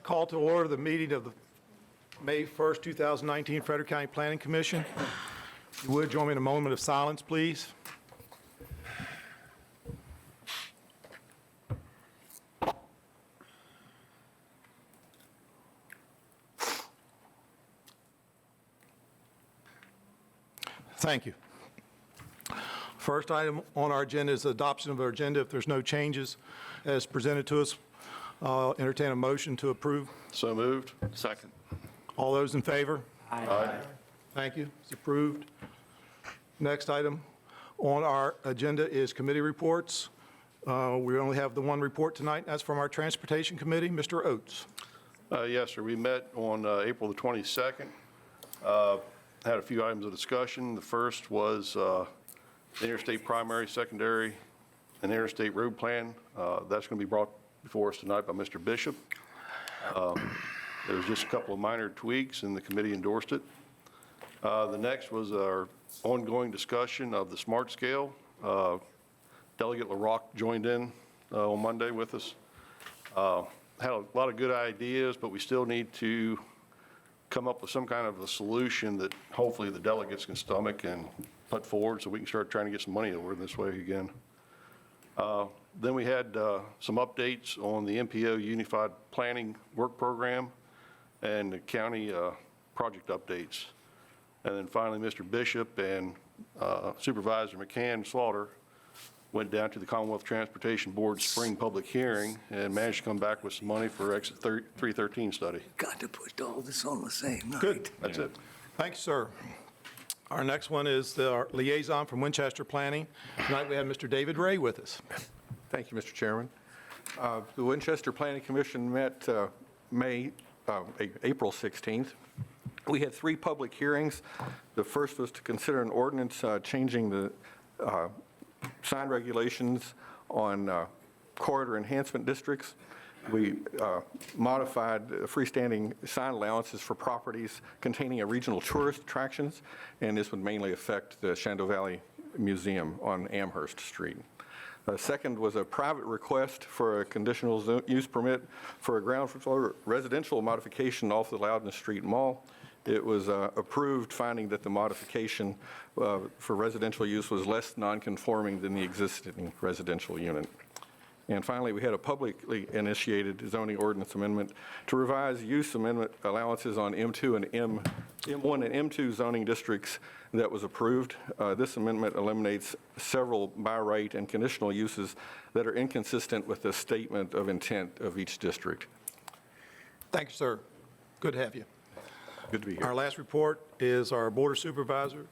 call to order the meeting of the May 1st, 2019 Frederick County Planning Commission. If you would, join me in a moment of silence, please. Thank you. First item on our agenda is the adoption of our agenda. If there's no changes as presented to us, entertain a motion to approve. So moved. Second. All those in favor? Aye. Thank you. It's approved. Next item on our agenda is committee reports. We only have the one report tonight. And that's from our Transportation Committee. Mr. Oates. Yes, sir. We met on April the 22nd. Had a few items of discussion. The first was the interstate primary, secondary, and interstate road plan. That's going to be brought before us tonight by Mr. Bishop. There was just a couple of minor tweaks, and the committee endorsed it. The next was our ongoing discussion of the SMART scale. Delegate LaRock joined in on Monday with us. Had a lot of good ideas, but we still need to come up with some kind of a solution that hopefully the delegates can stomach and put forward so we can start trying to get some money over this way again. Then we had some updates on the MPO Unified Planning Work Program and the county project updates. And then finally, Mr. Bishop and Supervisor McCann Slaughter went down to the Commonwealth Transportation Board's spring public hearing and managed to come back with some money for Exit 313 study. Got to put all this on the same night. Good. That's it. Thank you, sir. Our next one is our liaison from Winchester Planning. Tonight we have Mr. David Ray with us. Thank you, Mr. Chairman. The Winchester Planning Commission met April 16th. We had 3 public hearings. The first was to consider an ordinance changing the sign regulations on corridor enhancement districts. We modified freestanding sign allowances for properties containing a regional tourist attractions, and this would mainly affect the Shenandoah Valley Museum on Amherst Street. Second was a private request for a conditional use permit for a ground floor residential modification off the Loudon Street Mall. It was approved, finding that the modification for residential use was less nonconforming than the existing residential unit. And finally, we had a publicly initiated zoning ordinance amendment to revise use amendment allowances on M1 and M2 zoning districts that was approved. This amendment eliminates several by right and conditional uses that are inconsistent with the statement of intent of each district. Thank you, sir. Good to have you. Good to be here. Our last report is our Board of Supervisor.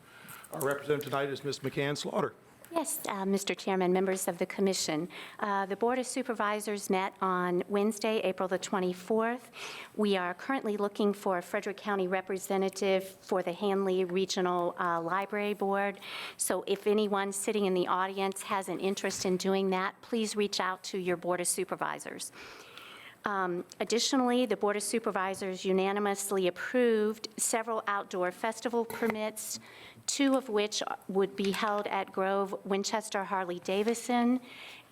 Our representative tonight is Ms. McCann Slaughter. Yes, Mr. Chairman, members of the Commission. The Board of Supervisors met on Wednesday, April the 24th. We are currently looking for a Frederick County representative for the Hanley Regional Library Board. So if anyone sitting in the audience has an interest in doing that, please reach out to your Board of Supervisors. Additionally, the Board of Supervisors unanimously approved several outdoor festival permits, 2 of which would be held at Grove Winchester Harley-Davidson,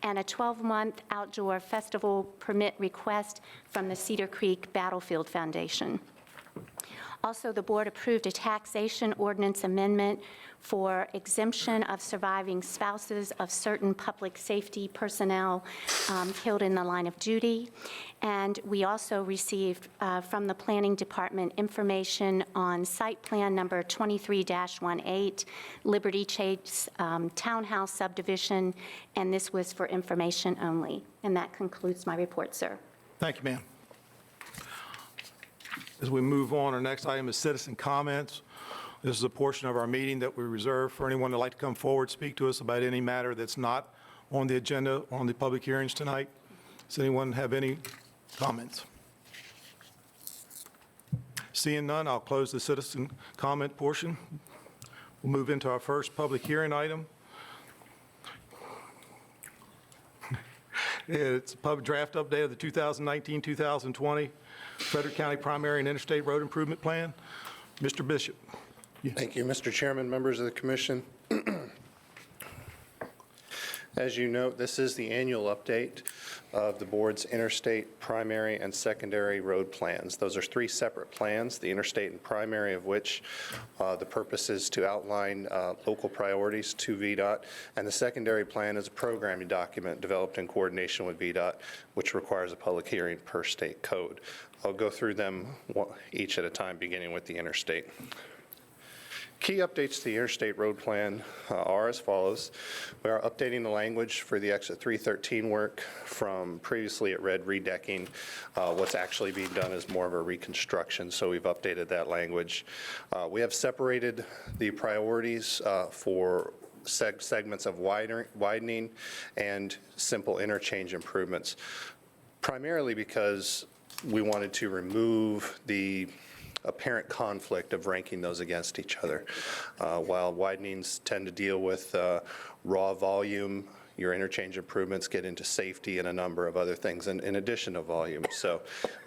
and a 12-month outdoor festival permit request from the Cedar Creek Battlefield Foundation. Also, the board approved a taxation ordinance amendment for exemption of surviving spouses of certain public safety personnel killed in the line of duty. And we also received from the Planning Department information on site plan number 23-18, Liberty Chase Townhouse subdivision, and this was for information only. And that concludes my report, sir. Thank you, ma'am. As we move on, our next item is citizen comments. This is a portion of our meeting that we reserve for anyone that'd like to come forward, speak to us about any matter that's not on the agenda on the public hearings tonight. Does anyone have any comments? Seeing none, I'll close the citizen comment portion. We'll move into our first public hearing item. It's a public draft update of the 2019-2020 Frederick County Primary and Interstate Road Improvement Plan. Mr. Bishop. Thank you, Mr. Chairman, members of the commission. As you note, this is the annual update of the board's interstate, primary, and secondary road plans. Those are 3 separate plans, the interstate and primary of which the purpose is to outline local priorities to VDOT, and the secondary plan is a programming document developed in coordination with VDOT, which requires a public hearing per state code. I'll go through them each at a time, beginning with the interstate. Key updates to the interstate road plan are as follows. We are updating the language for the exit 313 work from previously it read redecking. What's actually being done is more of a reconstruction, so we've updated that language. We have separated the priorities for segments of widening and simple interchange improvements, primarily because we wanted to remove the apparent conflict of ranking those against each other. While widenings tend to deal with raw volume, your interchange improvements get into safety and a number of other things in addition to volume. So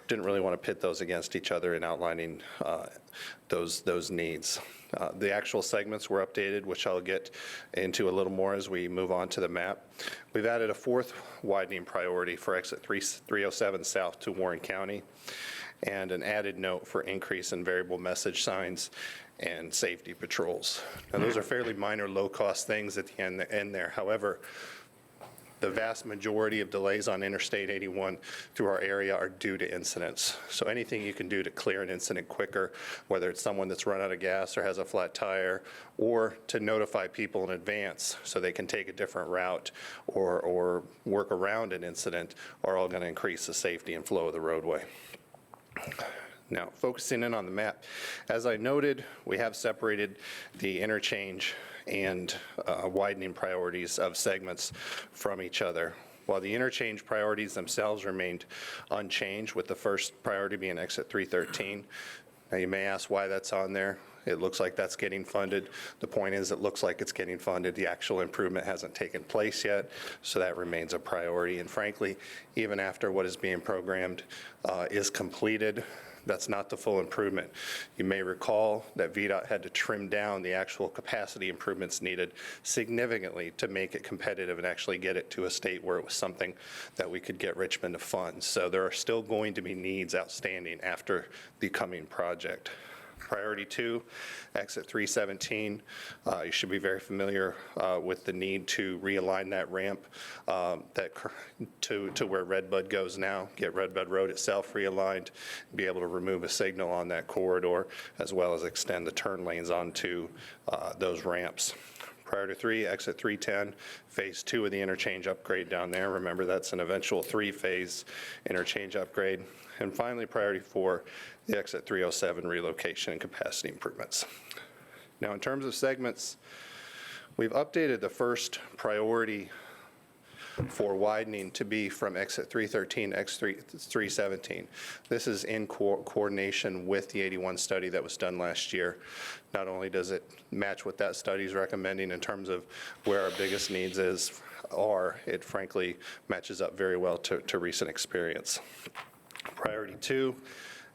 didn't really want to pit those against each other in outlining those needs. The actual segments were updated, which I'll get into a little more as we move on to the map. We've added a 4th widening priority for exit 307 south to Warren County, and an added note for increase in variable message signs and safety patrols. Now, those are fairly minor, low-cost things at the end there. However, the vast majority of delays on Interstate 81 through our area are due to incidents. So anything you can do to clear an incident quicker, whether it's someone that's run out of gas or has a flat tire, or to notify people in advance so they can take a different route or work around an incident, are all going to increase the safety and flow of the roadway. Now, focusing in on the map, as I noted, we have separated the interchange and widening priorities of segments from each other. While the interchange priorities themselves remained unchanged, with the first priority being exit 313. Now, you may ask why that's on there. It looks like that's getting funded. The point is, it looks like it's getting funded. The actual improvement hasn't taken place yet, so that remains a priority. And frankly, even after what is being programmed is completed, that's not the full improvement. You may recall that VDOT had to trim down the actual capacity improvements needed significantly to make it competitive and actually get it to a state where it was something that we could get Richmond to fund. So there are still going to be needs outstanding after the coming project. Priority 2, exit 317. You should be very familiar with the need to realign that ramp to where Redbud goes now, get Redbud Road itself realigned, be able to remove a signal on that corridor, as well as extend the turn lanes onto those ramps. Priority 3, exit 310, phase 2 of the interchange upgrade down there. Remember, that's an eventual 3-phase interchange upgrade. And finally, priority 4, the exit 307 relocation and capacity improvements. Now, in terms of segments, we've updated the first priority for widening to be from exit 313 to exit 317. This is in coordination with the 81 study that was done last year. Not only does it match what that study is recommending in terms of where our biggest needs are, it frankly matches up very well to recent experience. Priority 2,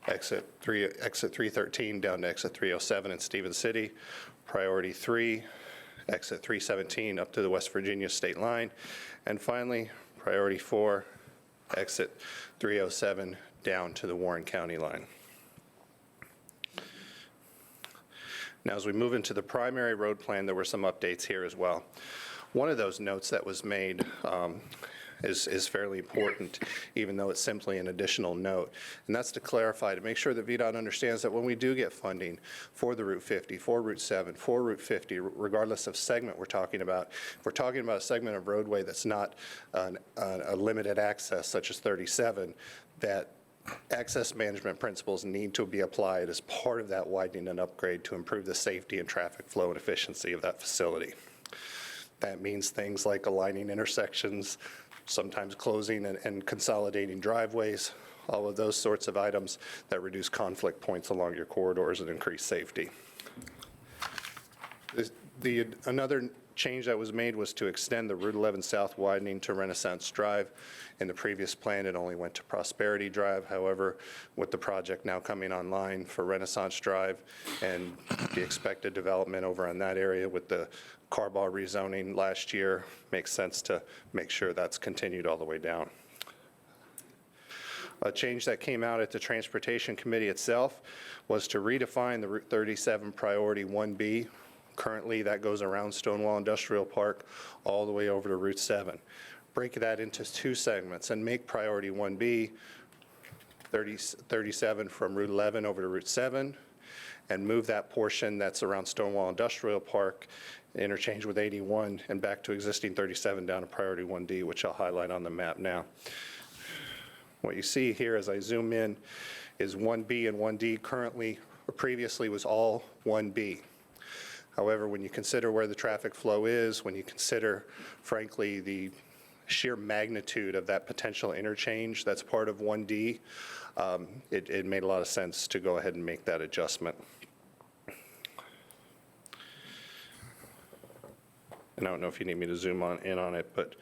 exit 313 down to exit 307 in Stevens City. Priority 3, exit 317 up to the West Virginia state line. And finally, priority 4, exit 307 down to the Warren County line. Now, as we move into the primary road plan, there were some updates here as well. One of those notes that was made is fairly important, even though it's simply an additional note. And that's to clarify, to make sure that VDOT understands that when we do get funding for the Route 50, for Route 7, for Route 50, regardless of segment we're talking about, if we're talking about a segment of roadway that's not a limited access, such as 37, that access management principles need to be applied as part of that widening and upgrade to improve the safety and traffic flow and efficiency of that facility. That means things like aligning intersections, sometimes closing and consolidating driveways, all of those sorts of items that reduce conflict points along your corridors and increase safety. Another change that was made was to extend the Route 11 South widening to Renaissance Drive. In the previous plan, it only went to Prosperity Drive. However, with the project now coming online for Renaissance Drive and the expected development over on that area with the Carbaugh rezoning last year, makes sense to make sure that's continued all the way down. A change that came out at the Transportation Committee itself was to redefine the Route 37 Priority 1B. Currently, that goes around Stonewall Industrial Park all the way over to Route 7. Break that into two segments and make Priority 1B 37 from Route 11 over to Route 7, and move that portion that's around Stonewall Industrial Park, interchange with 81, and back to existing 37 down to Priority 1D, which I'll highlight on the map now. What you see here as I zoom in is 1B and 1D currently, or previously was all 1B. However, when you consider where the traffic flow is, when you consider, frankly, the sheer magnitude of that potential interchange that's part of 1D, it made a lot of sense to go ahead and make that adjustment. And I don't know if you need me to zoom in on it, but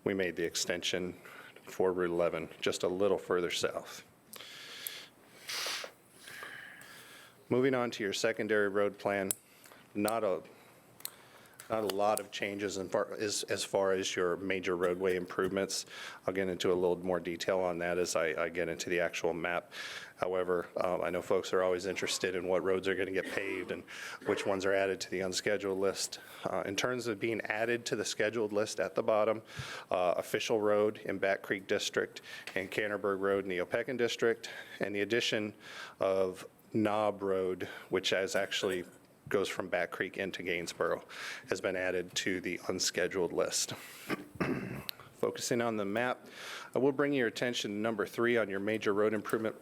we made the extension for Route 11 just a little further south. Moving on to your secondary road plan, not a lot of changes as far as your major roadway improvements. I'll get into a little more detail on that as I get into the actual map. However, I know folks are always interested in what roads are going to get paved and which ones are added to the unscheduled list. In terms of being added to the scheduled list at the bottom, Official Road in Back Creek District and Canterbury Road in the Opequon District, and the addition of Knob Road, which has actually goes from Back Creek into Gainsborough, has been added to the unscheduled list. Focusing on the map, I will bring your attention to number 3 on your major road improvement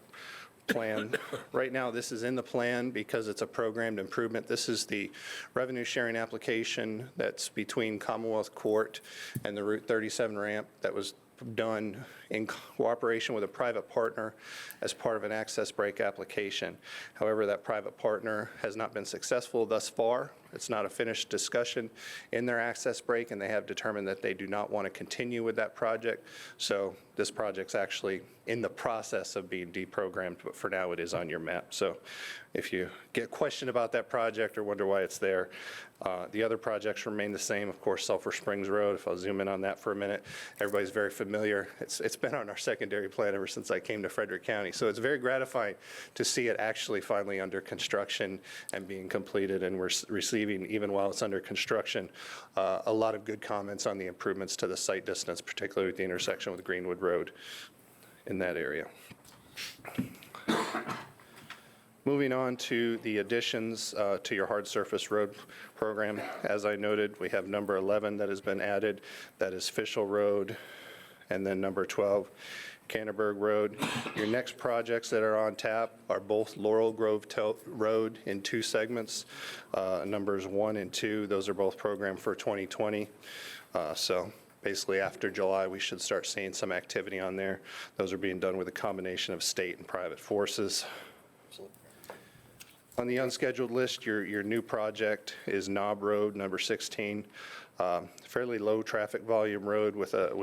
plan. Right now, this is in the plan because it's a programmed improvement. This is the revenue sharing application that's between Commonwealth Court and the Route 37 ramp that was done in cooperation with a private partner as part of an access break application. However, that private partner has not been successful thus far. It's not a finished discussion in their access break, and they have determined that they do not want to continue with that project. So this project's actually in the process of being deprogrammed, but for now it is on your map. So if you get a question about that project or wonder why it's there, the other projects remain the same. Of course, Sulphur Springs Road, if I'll zoom in on that for a minute, everybody's very familiar. It's been on our secondary plan ever since I came to Frederick County. So it's very gratifying to see it actually finally under construction and being completed, and we're receiving, even while it's under construction, a lot of good comments on the improvements to the site distance, particularly with the intersection with Greenwood Road in that area. Moving on to the additions to your hard surface road program. As I noted, we have number 11 that has been added. That is Fishel Road, and then number 12, Canterbury Road. Your next projects that are on tap are both Laurel Grove Road in 2 segments. Numbers 1 and 2, those are both programmed for 2020. So basically after July, we should start seeing some activity on there. Those are being done with a combination of state and private forces. On the unscheduled list, your new project is Knob Road, number 16. Fairly low traffic volume road with a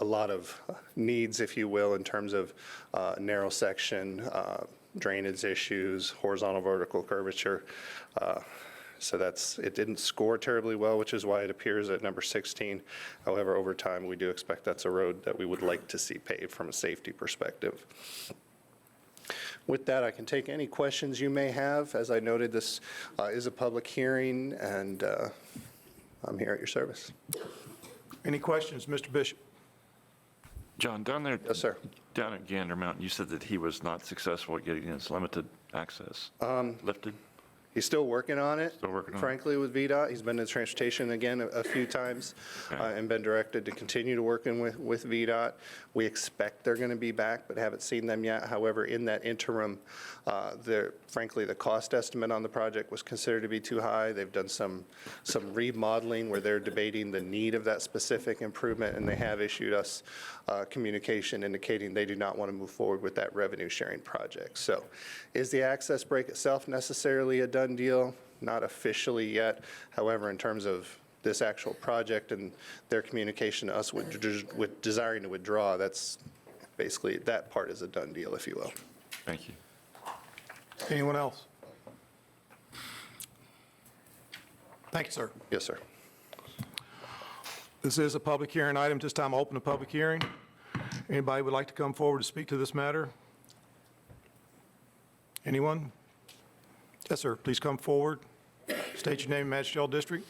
lot of needs, if you will, in terms of narrow section, drainage issues, horizontal vertical curvature. So it didn't score terribly well, which is why it appears at number 16. However, over time, we do expect that's a road that we would like to see paved from a safety perspective. With that, I can take any questions you may have. As I noted, this is a public hearing, and I'm here at your service. Any questions, Mr. Bishop? John, down there. Yes, sir. Down at Gander Mountain, you said that he was not successful at getting his limited access lifted. He's still working on it. Still working on it. Frankly, with VDOT. He's been in transportation again a few times and been directed to continue to work with VDOT. We expect they're going to be back, but haven't seen them yet. However, in that interim, frankly, the cost estimate on the project was considered to be too high. They've done some remodeling where they're debating the need of that specific improvement, and they have issued us communication indicating they do not want to move forward with that revenue sharing project. So is the access break itself necessarily a done done deal, not officially yet. However, in terms of this actual project and their communication to us with desiring to withdraw, that's basically, that part is a done deal, if you will. Thank you. Anyone else? Thank you, sir. Yes, sir. This is a public hearing item. This time I'll open the public hearing. Anybody would like to come forward to speak to this matter? Anyone? Yes, sir. Please come forward. State your name and match jail district.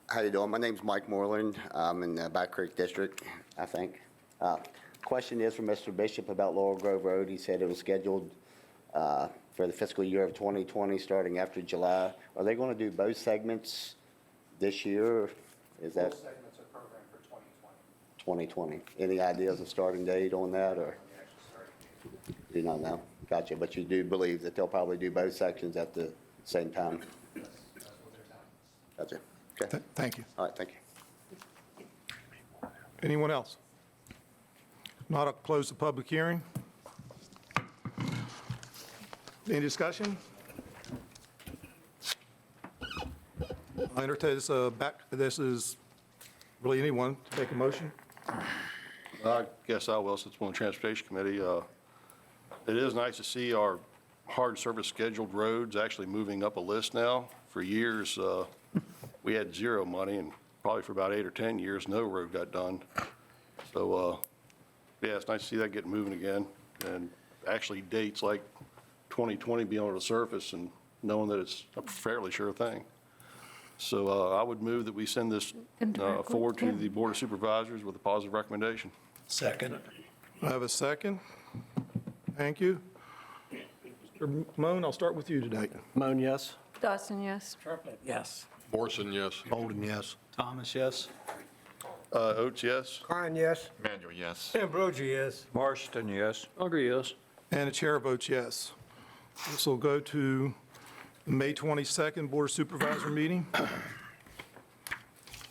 How you doing? My name's Mike Moreland. I'm in the Back Creek District, I think. Question is for Mr. Bishop about Laurel Grove Road. He said it was scheduled for the fiscal year of 2020, starting after July. Are they going to do both segments this year? Is that? Both segments are programmed for 2020. 2020. Any ideas of starting date on that, or? Do not know. Gotcha. But you do believe that they'll probably do both sections at the same time? That's what they're telling us. Gotcha. Okay. Thank you. All right, thank you. Anyone else? Not, I'll close the public hearing. Any discussion? I entertain this back. This is really anyone to take a motion. I guess I will, since we're on the Transportation Committee. It is nice to see our hard service scheduled roads actually moving up a list now. For years, we had zero money, and probably for about 8 or 10 years, no road got done. So, yeah, it's nice to see that getting moving again, and actually dates like 2020 being on the surface and knowing that it's a fairly sure thing. So I would move that we send this forward to the Board of Supervisors with a positive recommendation. Second. I have a second. Thank you. Mr. Moan, I'll start with you today. Moan, yes. Dawson, yes. Yes. Morrison, yes. Bolden, yes. Thomas, yes. Oates, yes. Klein, yes. Manuel, yes. Ambrosi, yes. Marston, yes. Unger, yes. And the chair votes yes. This will go to the May 22nd Board of Supervisor meeting.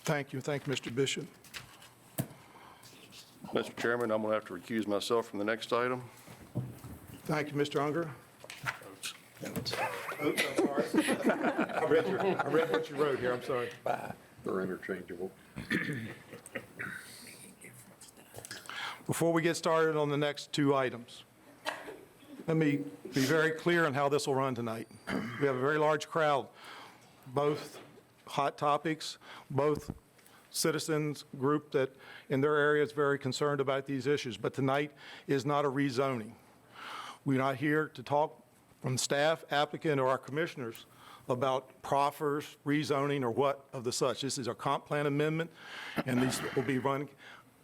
Thank you. Thank you, Mr. Bishop. Mr. Chairman, I'm going to have to recuse myself from the next item. Thank you, Mr. Unger. Oops, I'm sorry. I read what you wrote here. I'm sorry. They're interchangeable. Before we get started on the next two items, let me be very clear on how this will run tonight. We have a very large crowd, both hot topics, both citizens group that in their area is very concerned about these issues. But tonight is not a rezoning. We're not here to talk from staff, applicant, or our commissioners about proffers, rezoning, or what of the such. This is a comp plan amendment, and these will be run.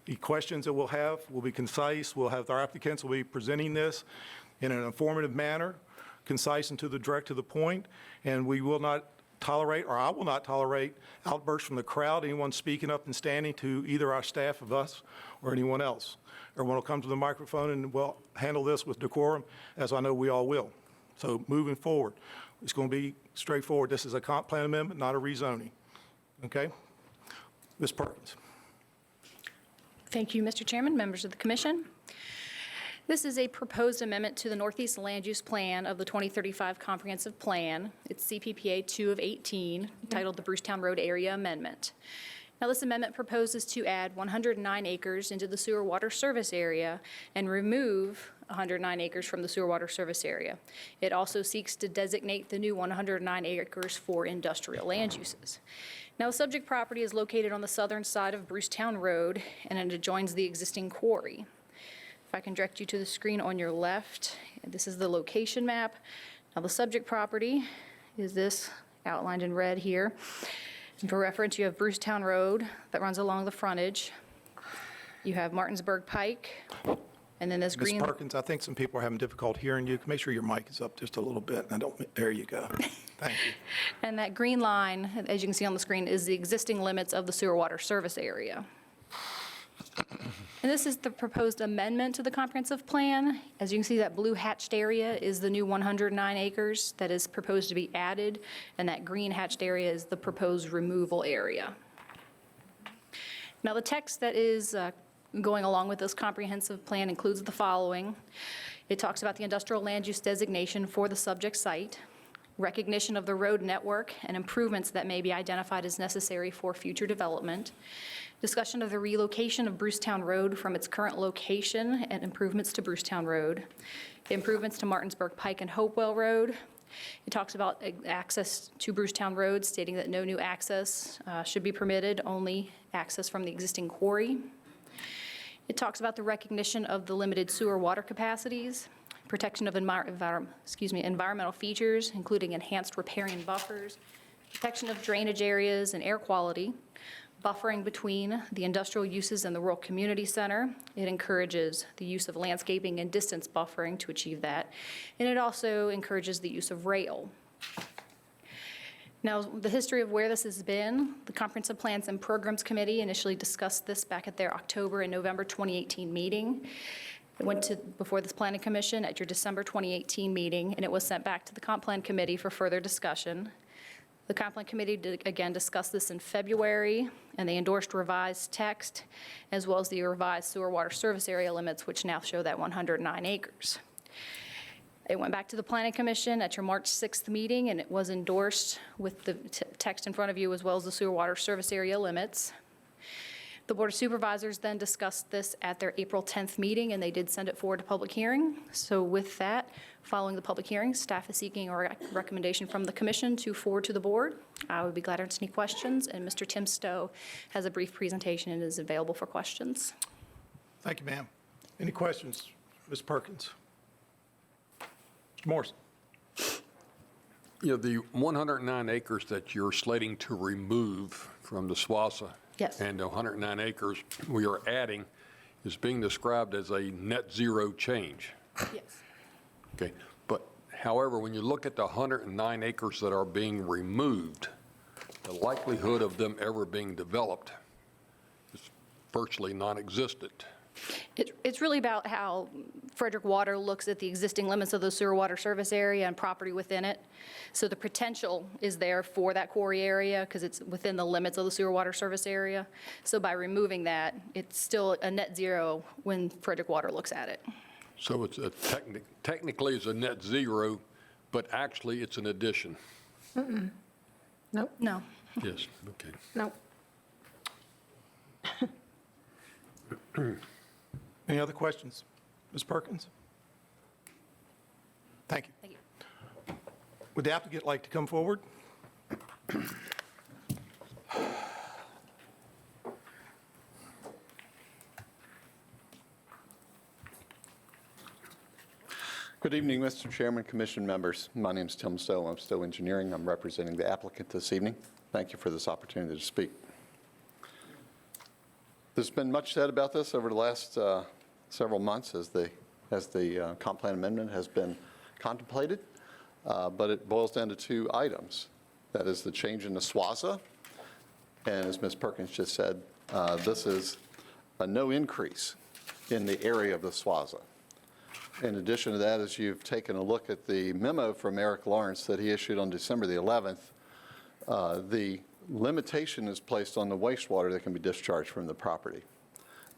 The questions that we'll have will be concise. We'll have our applicants will be presenting this in an informative manner, concise and direct to the point, and we will not tolerate, or I will not tolerate, outbursts from the crowd, anyone speaking up and standing to either our staff of us or anyone else. Everyone will come to the microphone and we'll handle this with decorum, as I know we all will. So moving forward, it's going to be straightforward. This is a comp plan amendment, not a rezoning. Okay? Ms. Perkins. Thank you, Mr. Chairman, members of the commission. This is a proposed amendment to the Northeast Land Use Plan of the 2035 Comprehensive Plan. It's CPPA 2 of 18, titled the Brucetown Road Area Amendment. Now, this amendment proposes to add 109 acres into the sewer water service area and remove 109 acres from the sewer water service area. It also seeks to designate the new 109 acres for industrial land uses. Now, the subject property is located on the southern side of Brucetown Road, and it adjoins the existing quarry. If I can direct you to the screen on your left, this is the location map. Now, the subject property is this outlined in red here. And for reference, you have Brucetown Road that runs along the frontage. You have Martinsburg Pike, and then this Ms. green. Perkins, I think some people are having difficulty hearing you. Make sure your mic is up just a little bit. There you go. Thank you. And that green line, as you can see on the screen, is the existing limits of the sewer water service area. And this is the proposed amendment to the comprehensive plan. As you can see, that blue hatched area is the new 109 acres that is proposed to be added, and that green hatched area is the proposed removal area. Now, the text that is going along with this comprehensive plan includes the following. It talks about the industrial land use designation for the subject site, recognition of the road network and improvements that may be identified as necessary for future development, discussion of the relocation of Brucetown Road from its current location and improvements to Brucetown Road, improvements to Martinsburg Pike and Hopewell Road. It talks about access to Brucetown Road, stating that no new access should be permitted, only access from the existing quarry. It talks about the recognition of the limited sewer water capacities, protection of environmental features, including enhanced riparian buffers, protection of drainage areas and air quality, buffering between the industrial uses and the rural community center. It encourages the use of landscaping and distance buffering to achieve that. And it also encourages the use of rail. Now, the history of where this has been, the Comprehensive Plans and Programs Committee initially discussed this back at their October and November 2018 meeting. It went to before this Planning Commission at your December 2018 meeting, and it was sent back to the Comp Plan Committee for further discussion. The Comp Plan Committee did, again, discuss this in February, and they endorsed revised text, as well as the revised sewer water service area limits, which now show that 109 acres. It went back to the Planning Commission at your March 6th meeting, and it was endorsed with the text in front of you, as well as the sewer water service area limits. The Board of Supervisors then discussed this at their April 10th meeting, and they did send it forward to public hearing. So with that, following the public hearing, staff is seeking a recommendation from the commission to forward to the board. I would be glad to answer any questions, and Mr. Tim Stowe has a brief presentation and is available for questions. Thank you, ma'am. Any questions, Ms. Perkins? Mr. Morrison? You know, the 109 acres that you're slating to remove from the SWASA. Yes. And the 109 acres we are adding is being described as a net zero change. Yes. Okay. But however, when you look at the 109 acres that are being removed, the likelihood of them ever being developed is virtually non-existent. It's really about how Frederick Water looks at the existing limits of the sewer water service area and property within it. So the potential is there for that quarry area because it's within the limits of the sewer water service area. So by removing that, it's still a net zero when Frederick Water looks at it. So it's technically it's a net zero, but actually it's an addition. Nope, No. Yes, okay. nope. Any other questions? Ms. Perkins? Thank you. Thank you. Would the applicant like to come forward? Good evening, Mr. Chairman, Commission members. My name is Tim Stowe. I'm Stowe Engineering. I'm representing the applicant this evening. Thank you for this opportunity to speak. There's been much said about this over the last several months as the comp plan amendment has been contemplated, but it boils down to two items. That is the change in the SWASA, and as Ms. Perkins just said, this is a no increase in the area of the SWASA. In addition to that, as you've taken a look at the memo from Eric Lawrence that he issued on December the 11th, the limitation is placed on the wastewater that can be discharged from the property.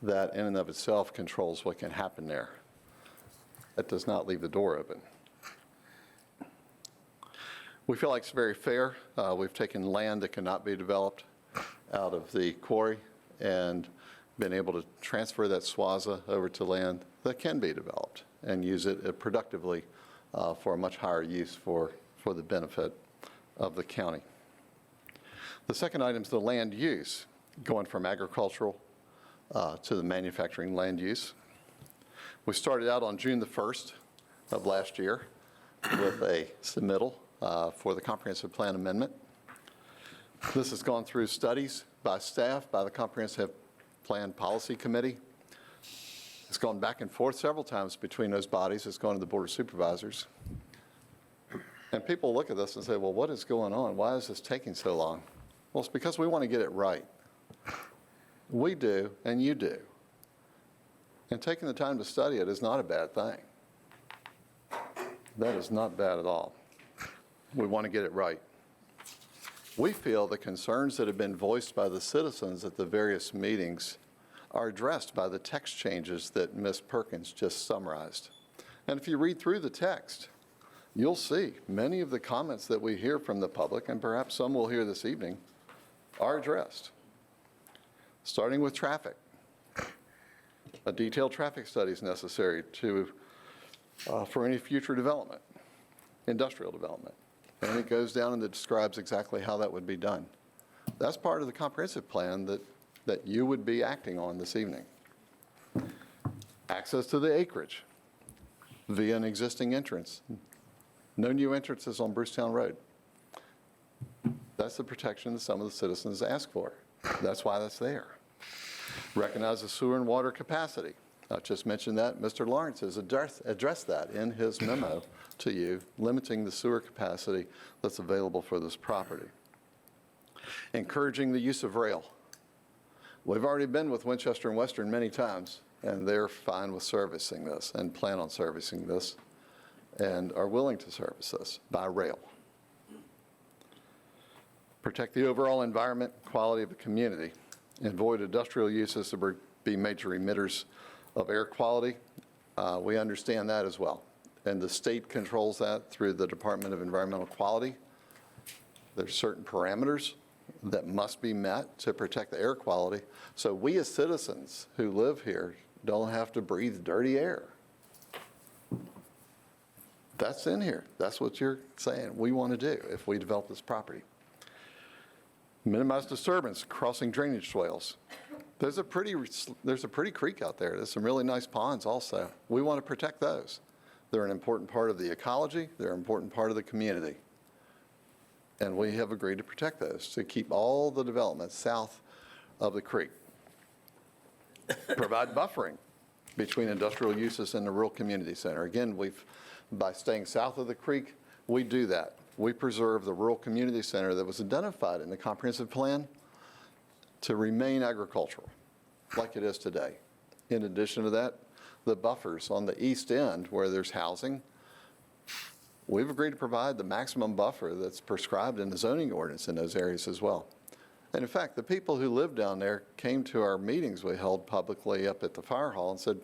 That in and of itself controls what can happen there. That does not leave the door open. We feel like it's very fair. We've taken land that cannot be developed out of the quarry and been able to transfer that SWASA over to land that can be developed and use it productively for a much higher use for the benefit of the county. The second item is the land use, going from agricultural to the manufacturing land use. We started out on June the 1st of last year with a submittal for the comprehensive plan amendment. This has gone through studies by staff, by the Comprehensive Plan Policy Committee. It's gone back and forth several times between those bodies. It's gone to the Board of Supervisors. And people look at this and say, well, what is going on? Why is this taking so long? Well, it's because we want to get it right. We do, and you do. And taking the time to study it is not a bad thing. That is not bad at all. We want to get it right. We feel the concerns that have been voiced by the citizens at the various meetings are addressed by the text changes that Ms. Perkins just summarized. And if you read through the text, you'll see many of the comments that we hear from the public, and perhaps some we'll hear this evening, are addressed. Starting with traffic. A detailed traffic study is necessary for any future development, industrial development. And it goes down and it describes exactly how that would be done. That's part of the comprehensive plan that you would be acting on this evening. Access to the acreage via an existing entrance. No new entrances on Brucetown Road. That's the protection that some of the citizens ask for. That's why that's there. Recognize the sewer and water capacity. I just mentioned that. Mr. Lawrence has addressed that in his memo to you, limiting the sewer capacity that's available for this property. Encouraging the use of rail. We've already been with Winchester and Western many times, and they're fine with servicing this and plan on servicing this and are willing to service this by rail. Protect the overall environment, quality of the community. Avoid industrial uses that would be major emitters of air quality. We understand that as well. And the state controls that through the Department of Environmental Quality. There's certain parameters that must be met to protect the air quality. So we as citizens who live here don't have to breathe dirty air. That's in here. That's what you're saying we want to do if we develop this property. Minimize disturbance, crossing drainage swales. There's a pretty creek out there. There's some really nice ponds also. We want to protect those. They're an important part of the ecology. They're an important part of the community. And we have agreed to protect those, to keep all the development south of the creek. Provide buffering between industrial uses and the rural community center. Again, by staying south of the creek, we do that. We preserve the rural community center that was identified in the comprehensive plan to remain agricultural, like it is today. In addition to that, the buffers on the east end where there's housing, we've agreed to provide the maximum buffer that's prescribed in the zoning ordinance in those areas as well. And in fact, the people who live down there came to our meetings we held publicly up at the fire hall and said,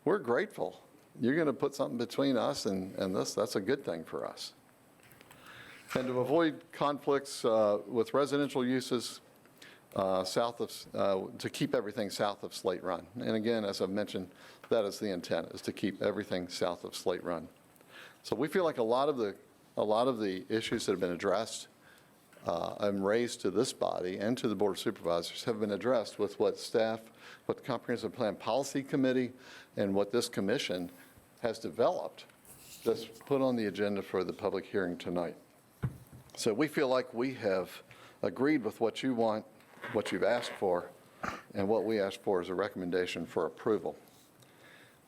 we're grateful. You're going to put something between us and this. That's a good thing for us. And to avoid conflicts with residential uses to keep everything south of Slate Run. And again, as I've mentioned, that is the intent, is to keep everything south of Slate Run. So we feel like a lot of the issues that have been addressed and raised to this body and to the Board of Supervisors have been addressed with what staff, what the Comprehensive Plan Policy Committee, and what this commission has developed that's put on the agenda for the public hearing tonight. So we feel like we have agreed with what you want, what you've asked for, and what we asked for is a recommendation for approval.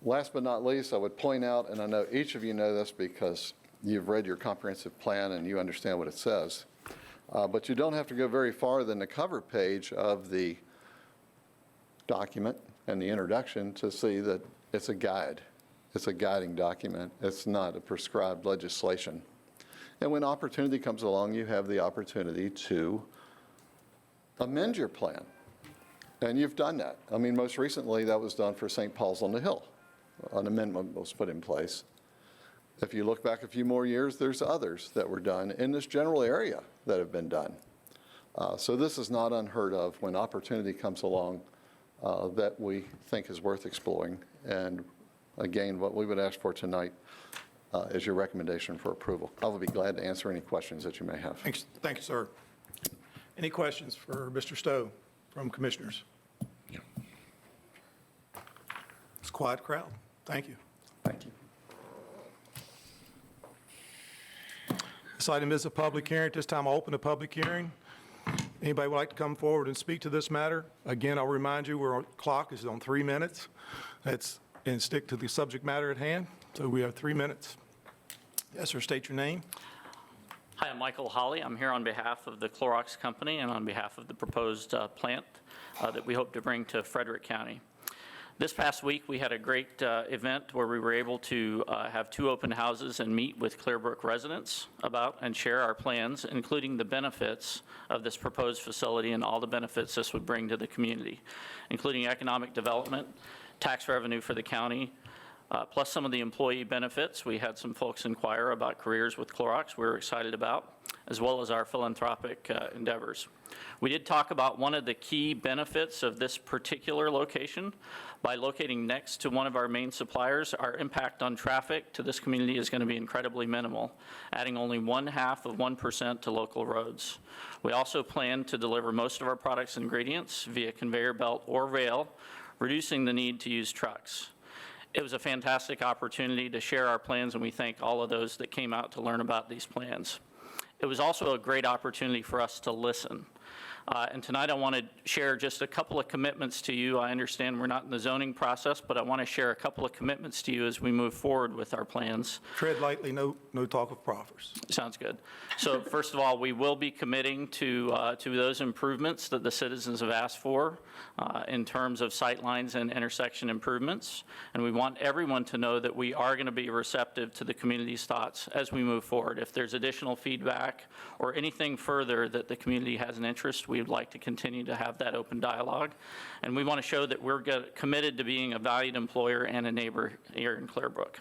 Last but not least, I would point out, and I know each of you know this because you've read your comprehensive plan and you understand what it says, but you don't have to go very far than the cover page of the document and the introduction to see that it's a guide. It's a guiding document. It's not a prescribed legislation. And when opportunity comes along, you have the opportunity to amend your plan. And you've done that. I mean, most recently, that was done for St. Paul's on the Hill. An amendment was put in place. If you look back a few more years, there's others that were done in this general area that have been done. So this is not unheard of when opportunity comes along that we think is worth exploring. And again, what we would ask for tonight is your recommendation for approval. I will be glad to answer any questions that you may have. Thanks. Thank you, sir. Any questions for Mr. Stowe from commissioners? It's a quiet crowd. Thank you. Thank you. This item is a public hearing. At this time, I'll open the public hearing. Anybody would like to come forward and speak to this matter? Again, I'll remind you, our clock is on 3 minutes. And stick to the subject matter at hand. So we have 3 minutes. Yes, sir. State your name. Hi, I'm Michael Hawley. I'm here on behalf of the Clorox Company and on behalf of the proposed plant that we hope to bring to Frederick County. This past week, we had a great event where we were able to have 2 open houses and meet with Clearbrook residents about and share our plans, including the benefits of this proposed facility and all the benefits this would bring to the community, including economic development, tax revenue for the county, plus some of the employee benefits. We had some folks inquire about careers with Clorox we're excited about, as well as our philanthropic endeavors. We did talk about one of the key benefits of this particular location. By locating next to one of our main suppliers, our impact on traffic to this community is going to be incredibly minimal, adding only 0.5% to local roads. We also plan to deliver most of our products and ingredients via conveyor belt or rail, reducing the need to use trucks. It was a fantastic opportunity to share our plans, and we thank all of those that came out to learn about these plans. It was also a great opportunity for us to listen. And tonight I want to share just a couple of commitments to you. I understand we're not in the zoning process, but I want to share a couple of commitments to you as we move forward with our plans. Tread lightly, no talk of proffers. Sounds good. So first of all, we will be committing to those improvements that the citizens have asked for in terms of sightlines and intersection improvements. And we want everyone to know that we are going to be receptive to the community's thoughts as we move forward. If there's additional feedback or anything further that the community has an interest, we would like to continue to have that open dialogue. And we want to show that we're committed to being a valued employer and a neighbor here in Clearbrook.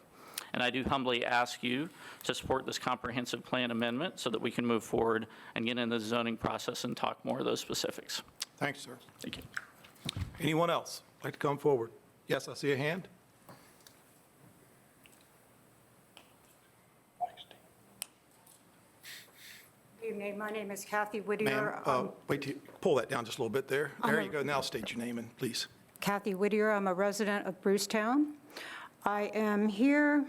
And I do humbly ask you to support this comprehensive plan amendment so that we can move forward and get into the zoning process and talk more of those specifics. Thanks, sir. Thank you. Anyone else like to come forward? Yes, I see a hand. Good evening. My name is Kathy Whittier. Ma'am, wait, pull that down just a little bit there. There you go. Now state your name and please. Kathy Whittier. I'm a resident of Brucetown. I am here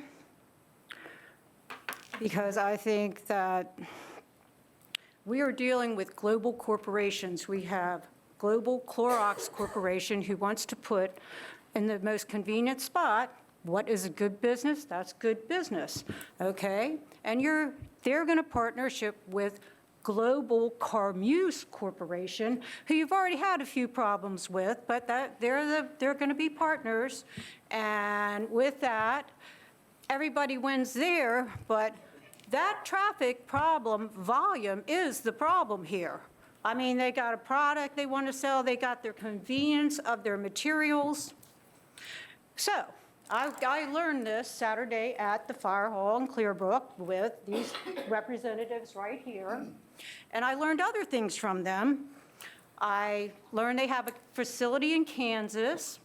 because I think that we are dealing with global corporations. We have Global Clorox Corporation who wants to put in the most convenient spot, what is a good business? That's good business, okay? And they're going to partnership with Global Carmuse Corporation, who you've already had a few problems with, but they're going to be partners. And with that, everybody wins there, but that traffic problem volume is the problem here. I mean, they got a product they want to sell, they got their convenience of their materials. So I learned this Saturday at the fire hall in Clearbrook with these representatives right here, and I learned other things from them. I learned they have a facility in Kansas,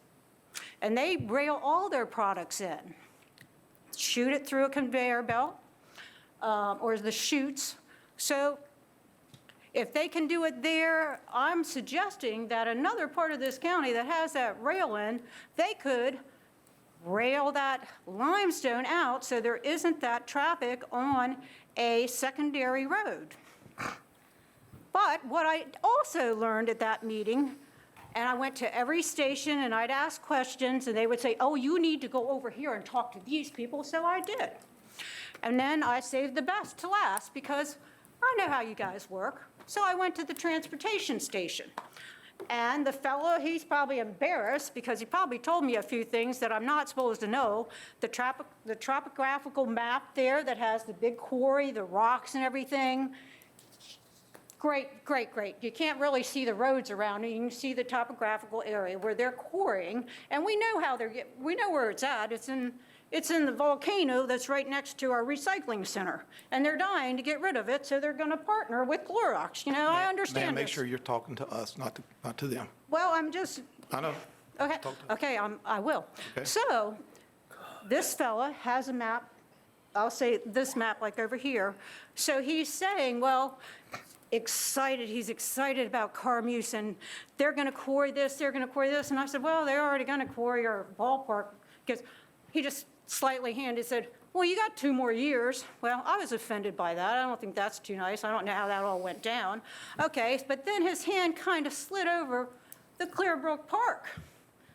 and they rail all their products in, shoot it through a conveyor belt, or the chutes. So if they can do it there, I'm suggesting that another part of this county that has that rail in, they could rail that limestone out so there isn't that traffic on a secondary road. But what I also learned at that meeting, and I went to every station and I'd ask questions and they would say, oh, you need to go over here and talk to these people, so I did. And then I saved the best to last because I know how you guys work. So I went to the transportation station. And the fellow, he's probably embarrassed because he probably told me a few things that I'm not supposed to know. The topographical map there that has the big quarry, the rocks and everything. Great, great, great. You can't really see the roads around it. You can see the topographical area where they're quarrying. And we know how we know where it's at. It's in the volcano that's right next to our recycling center. And they're dying to get rid of it, so they're going to partner with Clorox. You know, I understand Ma'am, make this. sure you're talking to us, not to them. Well, I'm just, I know. okay, okay, I will. Okay. So this fella has a map, I'll say this map like over here. So he's saying, well, he's excited about Carmuse and they're going to quarry this, they're going to quarry this. And I said, well, they're already going to quarry our ballpark. Because he just slightly handed, said, well, you got 2 more years. Well, I was offended by that. I don't think that's too nice. I don't know how that all went down. Okay, but then his hand kind of slid over the Clearbrook Park.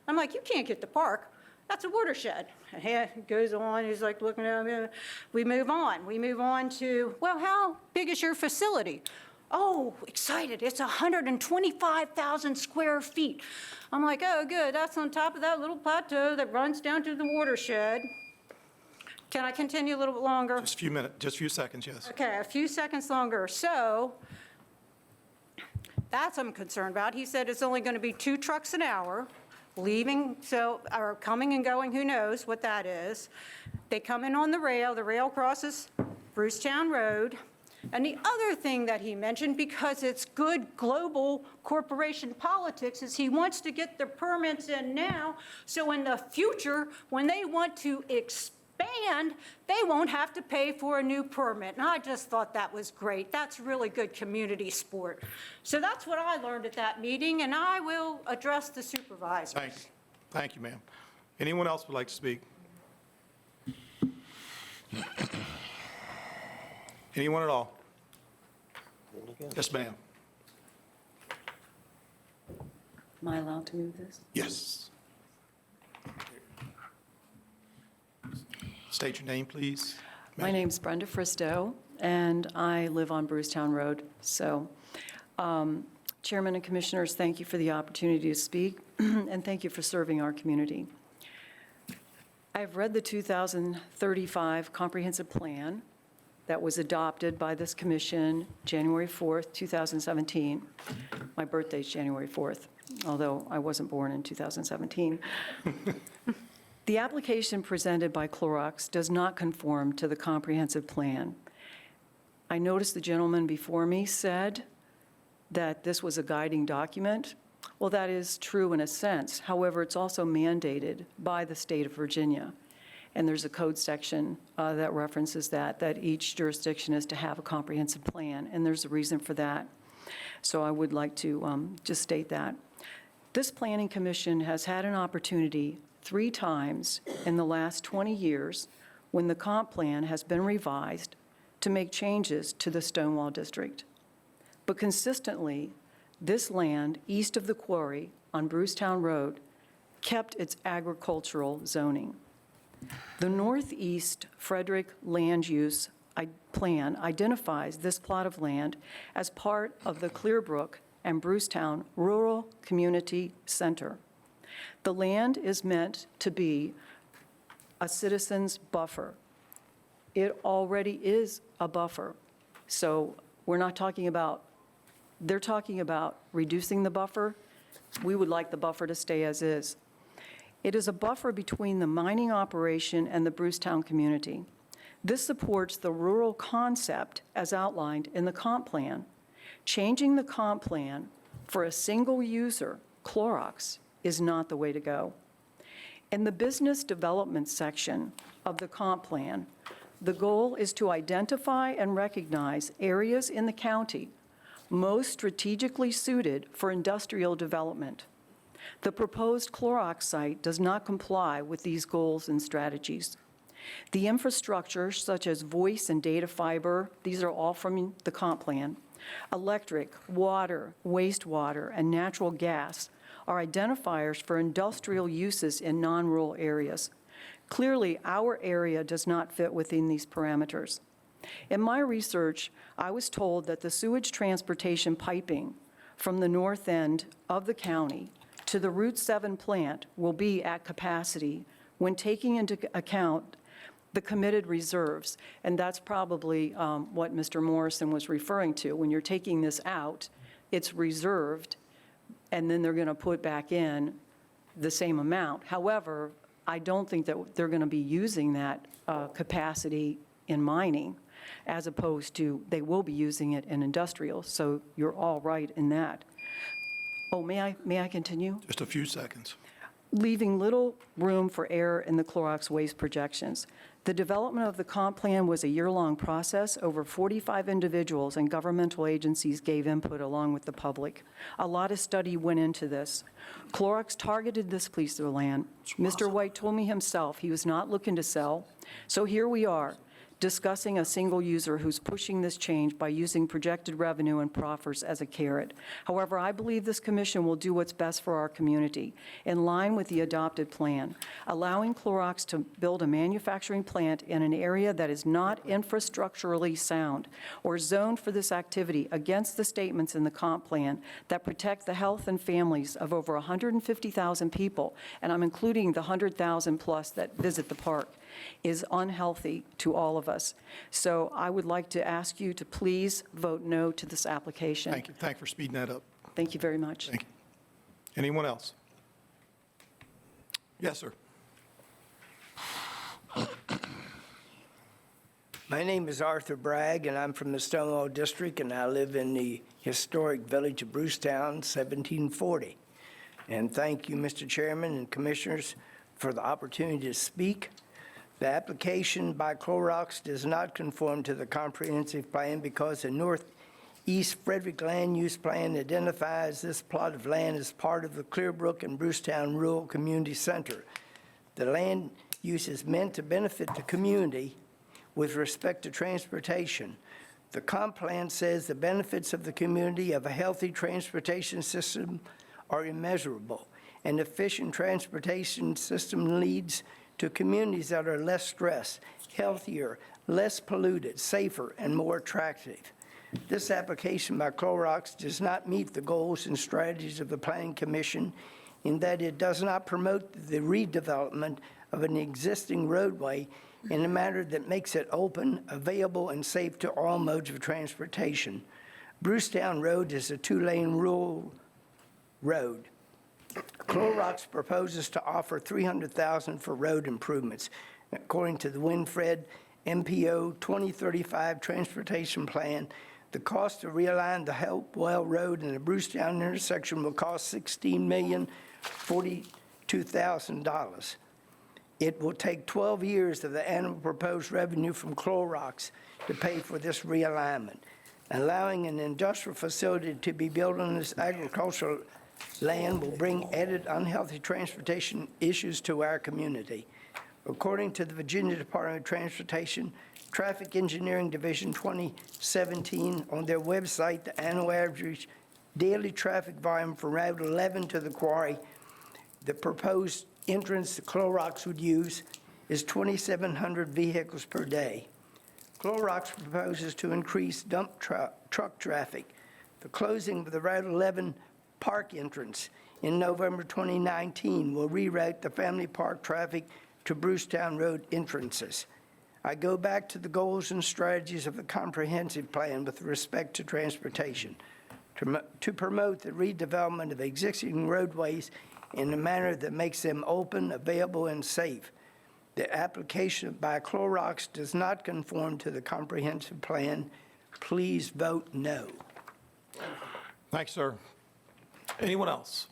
I'm like, you can't get the park. That's a watershed. And he goes on, he's like looking at me. We move on. We move on to, well, how big is your facility? Oh, excited. It's 125,000 square feet. I'm like, oh, good. That's on top of that little plateau that runs down to the watershed. Can I continue a little bit longer? Just a few minutes, just a few seconds, yes. Okay, a few seconds longer. So that's what I'm concerned about. He said it's only going to be 2 trucks an hour. leaving, or coming and going, who knows what that is. They come in on the rail crosses Brucetown Road. And the other thing that he mentioned, because it's good global corporation politics, is he wants to get the permits in now, so in the future, when they want to expand, they won't have to pay for a new permit. And I just thought that was great. That's really good community sport. So that's what I learned at that meeting, and I will address the supervisors. Thank you, ma'am. Anyone else would like to speak? Anyone at all? Yes, ma'am. Am I allowed to move this? Yes. State your name, please. My name's Brenda Fristow, and I live on Brucetown Road. So, Chairman and Commissioners, thank you for the opportunity to speak, and thank you for serving our community. I've read the 2035 Comprehensive Plan that was adopted by this commission January 4th, 2017. My birthday's January 4th, although I wasn't born in 2017. The application presented by Clorox does not conform to the comprehensive plan. I noticed the gentleman before me said that this was a guiding document. Well, that is true in a sense. However, it's also mandated by the state of Virginia. And there's a code section that references that each jurisdiction is to have a comprehensive plan, and there's a reason for that. So I would like to just state that. This Planning Commission has had an opportunity 3 times in the last 20 years, when the comp plan has been revised, to make changes to the Stonewall District. But consistently, this land east of the quarry on Brucetown Road kept its agricultural zoning. The Northeast Frederick Land Use Plan identifies this plot of land as part of the Clearbrook and Brucetown Rural Community Center. The land is meant to be a citizen's buffer. It already is a buffer. So we're not talking about, they're talking about reducing the buffer. We would like the buffer to stay as is. It is a buffer between the mining operation and the Brucetown community. This supports the rural concept as outlined in the comp plan. Changing the comp plan for a single user, Clorox, is not the way to go. In the business development section of the comp plan, the goal is to identify and recognize areas in the county most strategically suited for industrial development. The proposed Clorox site does not comply with these goals and strategies. The infrastructure, such as voice and data fiber, these are all from the comp plan, electric, water, wastewater, and natural gas are identifiers for industrial uses in non-rural areas. Clearly, our area does not fit within these parameters. In my research, I was told that the sewage transportation piping from the north end of the county to the Route 7 plant will be at capacity when taking into account the committed reserves. And that's probably what Mr. Morrison was referring to. When you're taking this out, it's reserved, and then they're going to put back in the same amount. However, I don't think that they're going to be using that capacity in mining, as opposed to they will be using it in industrial. So you're all right in that. Oh, may I continue? Just a few seconds. Leaving little room for error in the Clorox waste projections. The development of the comp plan was a year-long process. Over 45 individuals and governmental agencies gave input along with the public. A lot of study went into this. Clorox targeted this piece of land. Mr. White told me himself he was not looking to sell. So here we are, discussing a single user who's pushing this change by using projected revenue and proffers as a carrot. However, I believe this commission will do what's best for our community, in line with the adopted plan, allowing Clorox to build a manufacturing plant in an area that is not infrastructurally sound or zoned for this activity against the statements in the comp plan that protect the health and families of over 150,000 people, and I'm including the 100,000 plus that visit the park, is unhealthy to all of us. So I would like to ask you to please vote no to this application. Thank you. Thank you for speeding that up. Thank you very much. Thank you. Anyone else? Yes, sir. My name is Arthur Bragg, and I'm from the Stonewall District, and I live in the historic village of Brucetown, 1740. And thank you, Mr. Chairman and Commissioners, for the opportunity to speak. The application by Clorox does not conform to the comprehensive plan because the Northeast Frederick Land Use Plan identifies this plot of land as part of the Clearbrook and Brucetown Rural Community Center. The land use is meant to benefit the community with respect to transportation. The comp plan says the benefits of the community of a healthy transportation system are immeasurable. An efficient transportation system leads to communities that are less stressed, healthier, less polluted, safer, and more attractive. This application by Clorox does not meet the goals and strategies of the Planning Commission in that it does not promote the redevelopment of an existing roadway in a manner that makes it open, available, and safe to all modes of transportation. Brucetown Road is a two-lane rural road. Clorox proposes to offer $300,000 for road improvements. According to the Winfred MPO 2035 Transportation Plan, the cost to realign the Hopewell Road and the Brucetown intersection will cost $16,042,000. It will take 12 years of the annual proposed revenue from Clorox to pay for this realignment. Allowing an industrial facility to be built on this agricultural land will bring added unhealthy transportation issues to our community. According to the Virginia Department of Transportation, Traffic Engineering Division 2017, on their website, the annual average daily traffic volume for Route 11 to the quarry, the proposed entrance the Clorox would use, is 2,700 vehicles per day. Clorox proposes to increase dump truck traffic. The closing of the Route 11 park entrance in November 2019 will reroute the Family Park traffic to Brucetown Road entrances. I go back to the goals and strategies of the comprehensive plan with respect to transportation, to promote the redevelopment of existing roadways in a manner that makes them open, available, and safe. The application by Clorox does not conform to the comprehensive plan. Please vote no. Thanks, sir. Anyone else?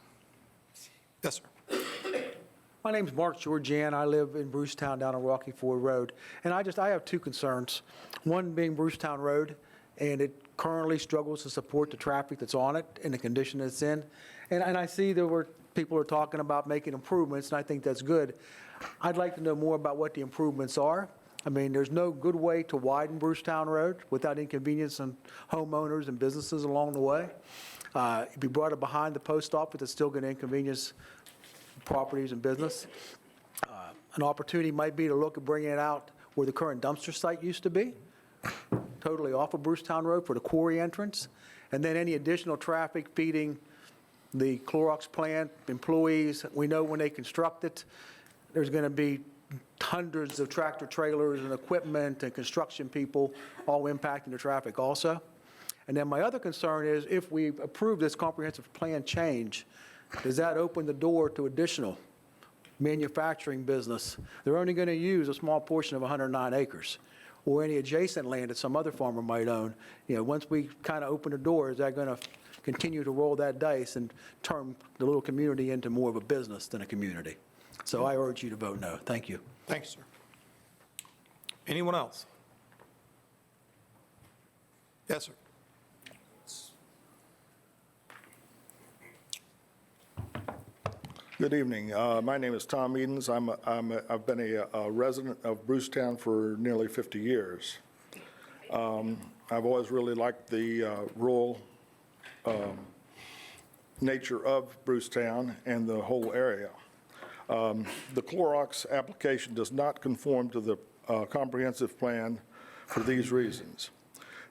Yes, sir. My name's Mark Georgian. I live in Brucetown down on Rocky Ford Road. And I have two concerns. One being Brucetown Road, and it currently struggles to support the traffic that's on it in the condition it's in. And I see people are talking about making improvements, and I think that's good. I'd like to know more about what the improvements are. I mean, there's no good way to widen Brucetown Road without inconveniencing homeowners and businesses along the way. If you brought it behind the post office, it's still going to inconvenience properties and business. An opportunity might be to look at bringing it out where the current dumpster site used to be, totally off of Brucetown Road for the quarry entrance, and then any additional traffic feeding the Clorox plant, employees. We know when they construct it, there's going to be hundreds of tractor trailers and equipment and construction people all impacting the traffic also. And then my other concern is if we approve this comprehensive plan change, does that open the door to additional manufacturing business? They're only going to use a small portion of 109 acres or any adjacent land that some other farmer might own. Once we kind of open the door, is that going to continue to roll that dice and turn the little community into more of a business than a community? So I urge you to vote no. Thank you. Thanks, sir. Anyone else? Yes, sir. Good evening. My name is Tom Edens. I've been a resident of Brucetown for nearly 50 years. I've always really liked the rural nature of Brucetown and the whole area. The Clorox application does not conform to the comprehensive plan for these reasons.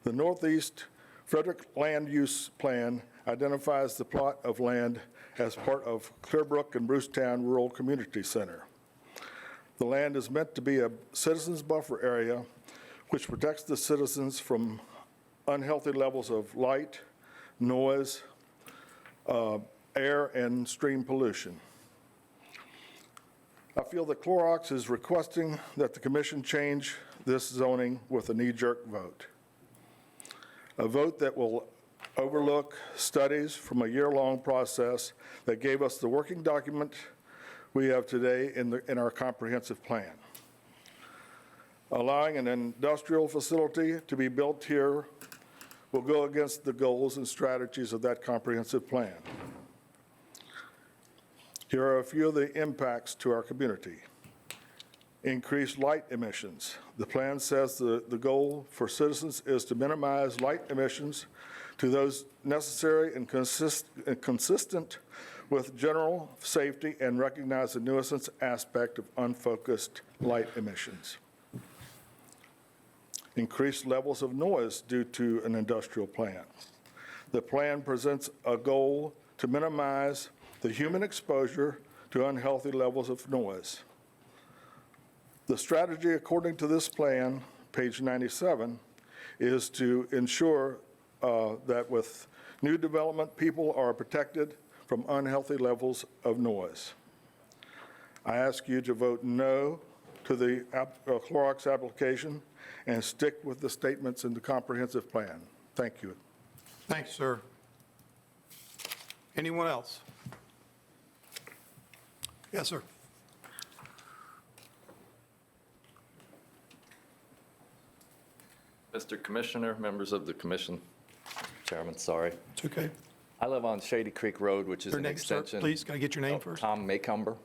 The Northeast Frederick Land Use Plan identifies the plot of land as part of Clearbrook and Brucetown Rural Community Center. The land is meant to be a citizens buffer area which protects the citizens from unhealthy levels of light, noise, air, and stream pollution. I feel that Clorox is requesting that the commission change this zoning with a knee-jerk vote. A vote that will overlook studies from a year-long process that gave us the working document we have today in our comprehensive plan. Allowing an industrial facility to be built here will go against the goals and strategies of that comprehensive plan. Here are a few of the impacts to our community. Increased light emissions. The plan says the goal for citizens is to minimize light emissions to those necessary and consistent with general safety and recognize the nuisance aspect of unfocused light emissions. Increased levels of noise due to an industrial plant. The plan presents a goal to minimize the human exposure to unhealthy levels of noise. The strategy, according to this plan, page 97, is to ensure that with new development, people are protected from unhealthy levels of noise. I ask you to vote no to the Clorox application and stick with the statements in the comprehensive plan. Thank you. Thanks, sir. Anyone else? Yes, sir. Mr. Commissioner, members of the commission, Chairman, sorry. It's okay. I live on Shady Creek Road, which is Your an name, sir, extension. please. Can I get your name first? Tom Maycumber.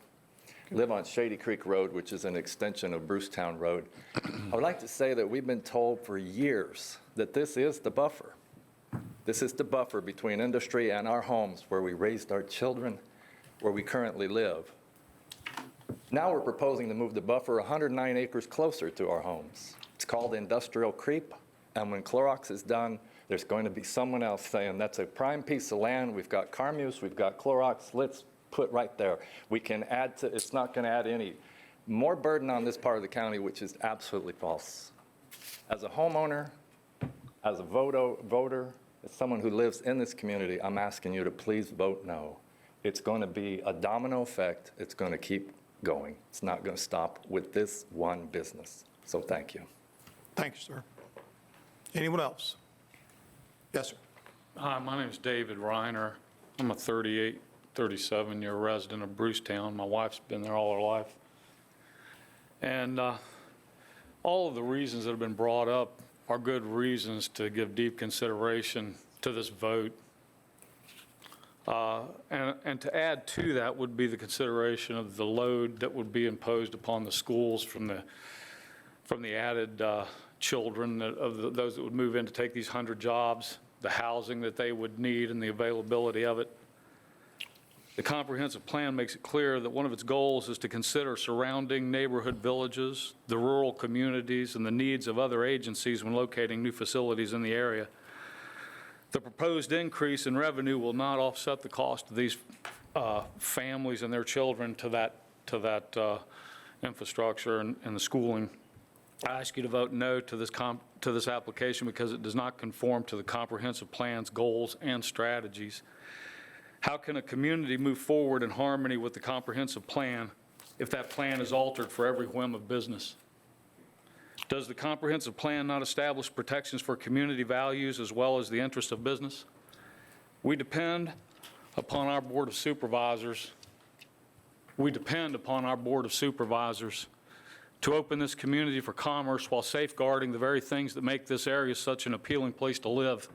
Live on Shady Creek Road, which is an extension of Brucetown Road. I would like to say that we've been told for years that this is the buffer. This is the buffer between industry and our homes where we raised our children, where we currently live. Now we're proposing to move the buffer 109 acres closer to our homes. It's called industrial creep, and when Clorox is done, there's going to be someone else saying, that's a prime piece of land, we've got Carmeuse, we've got Clorox, let's put right there. We can add to, it's not going to add any more burden on this part of the county, which is absolutely false. As a homeowner, as a voter, as someone who lives in this community, I'm asking you to please vote no. It's going to be a domino effect. It's going to keep going. It's not going to stop with this one business. So thank you. Thank you, sir. Anyone else? Yes, sir. Hi, my name is David Reiner. I'm a 37-year resident of Brucetown. My wife's been there all her life. And all of the reasons that have been brought up are good reasons to give deep consideration to this vote. And to add to that would be the consideration of the load that would be imposed upon the schools from the added children, those that would move in to take these 100 jobs, the housing that they would need and the availability of it. The comprehensive plan makes it clear that one of its goals is to consider surrounding neighborhood villages, the rural communities, and the needs of other agencies when locating new facilities in the area. The proposed increase in revenue will not offset the cost of these families and their children to that infrastructure and the schooling. I ask you to vote no to this application because it does not conform to the comprehensive plan's goals and strategies. How can a community move forward in harmony with the comprehensive plan if that plan is altered for every whim of business? Does the comprehensive plan not establish protections for community values as well as the interest of business? We depend upon our Board of Supervisors. To open this community for commerce while safeguarding the very things that make this area such an appealing place to live.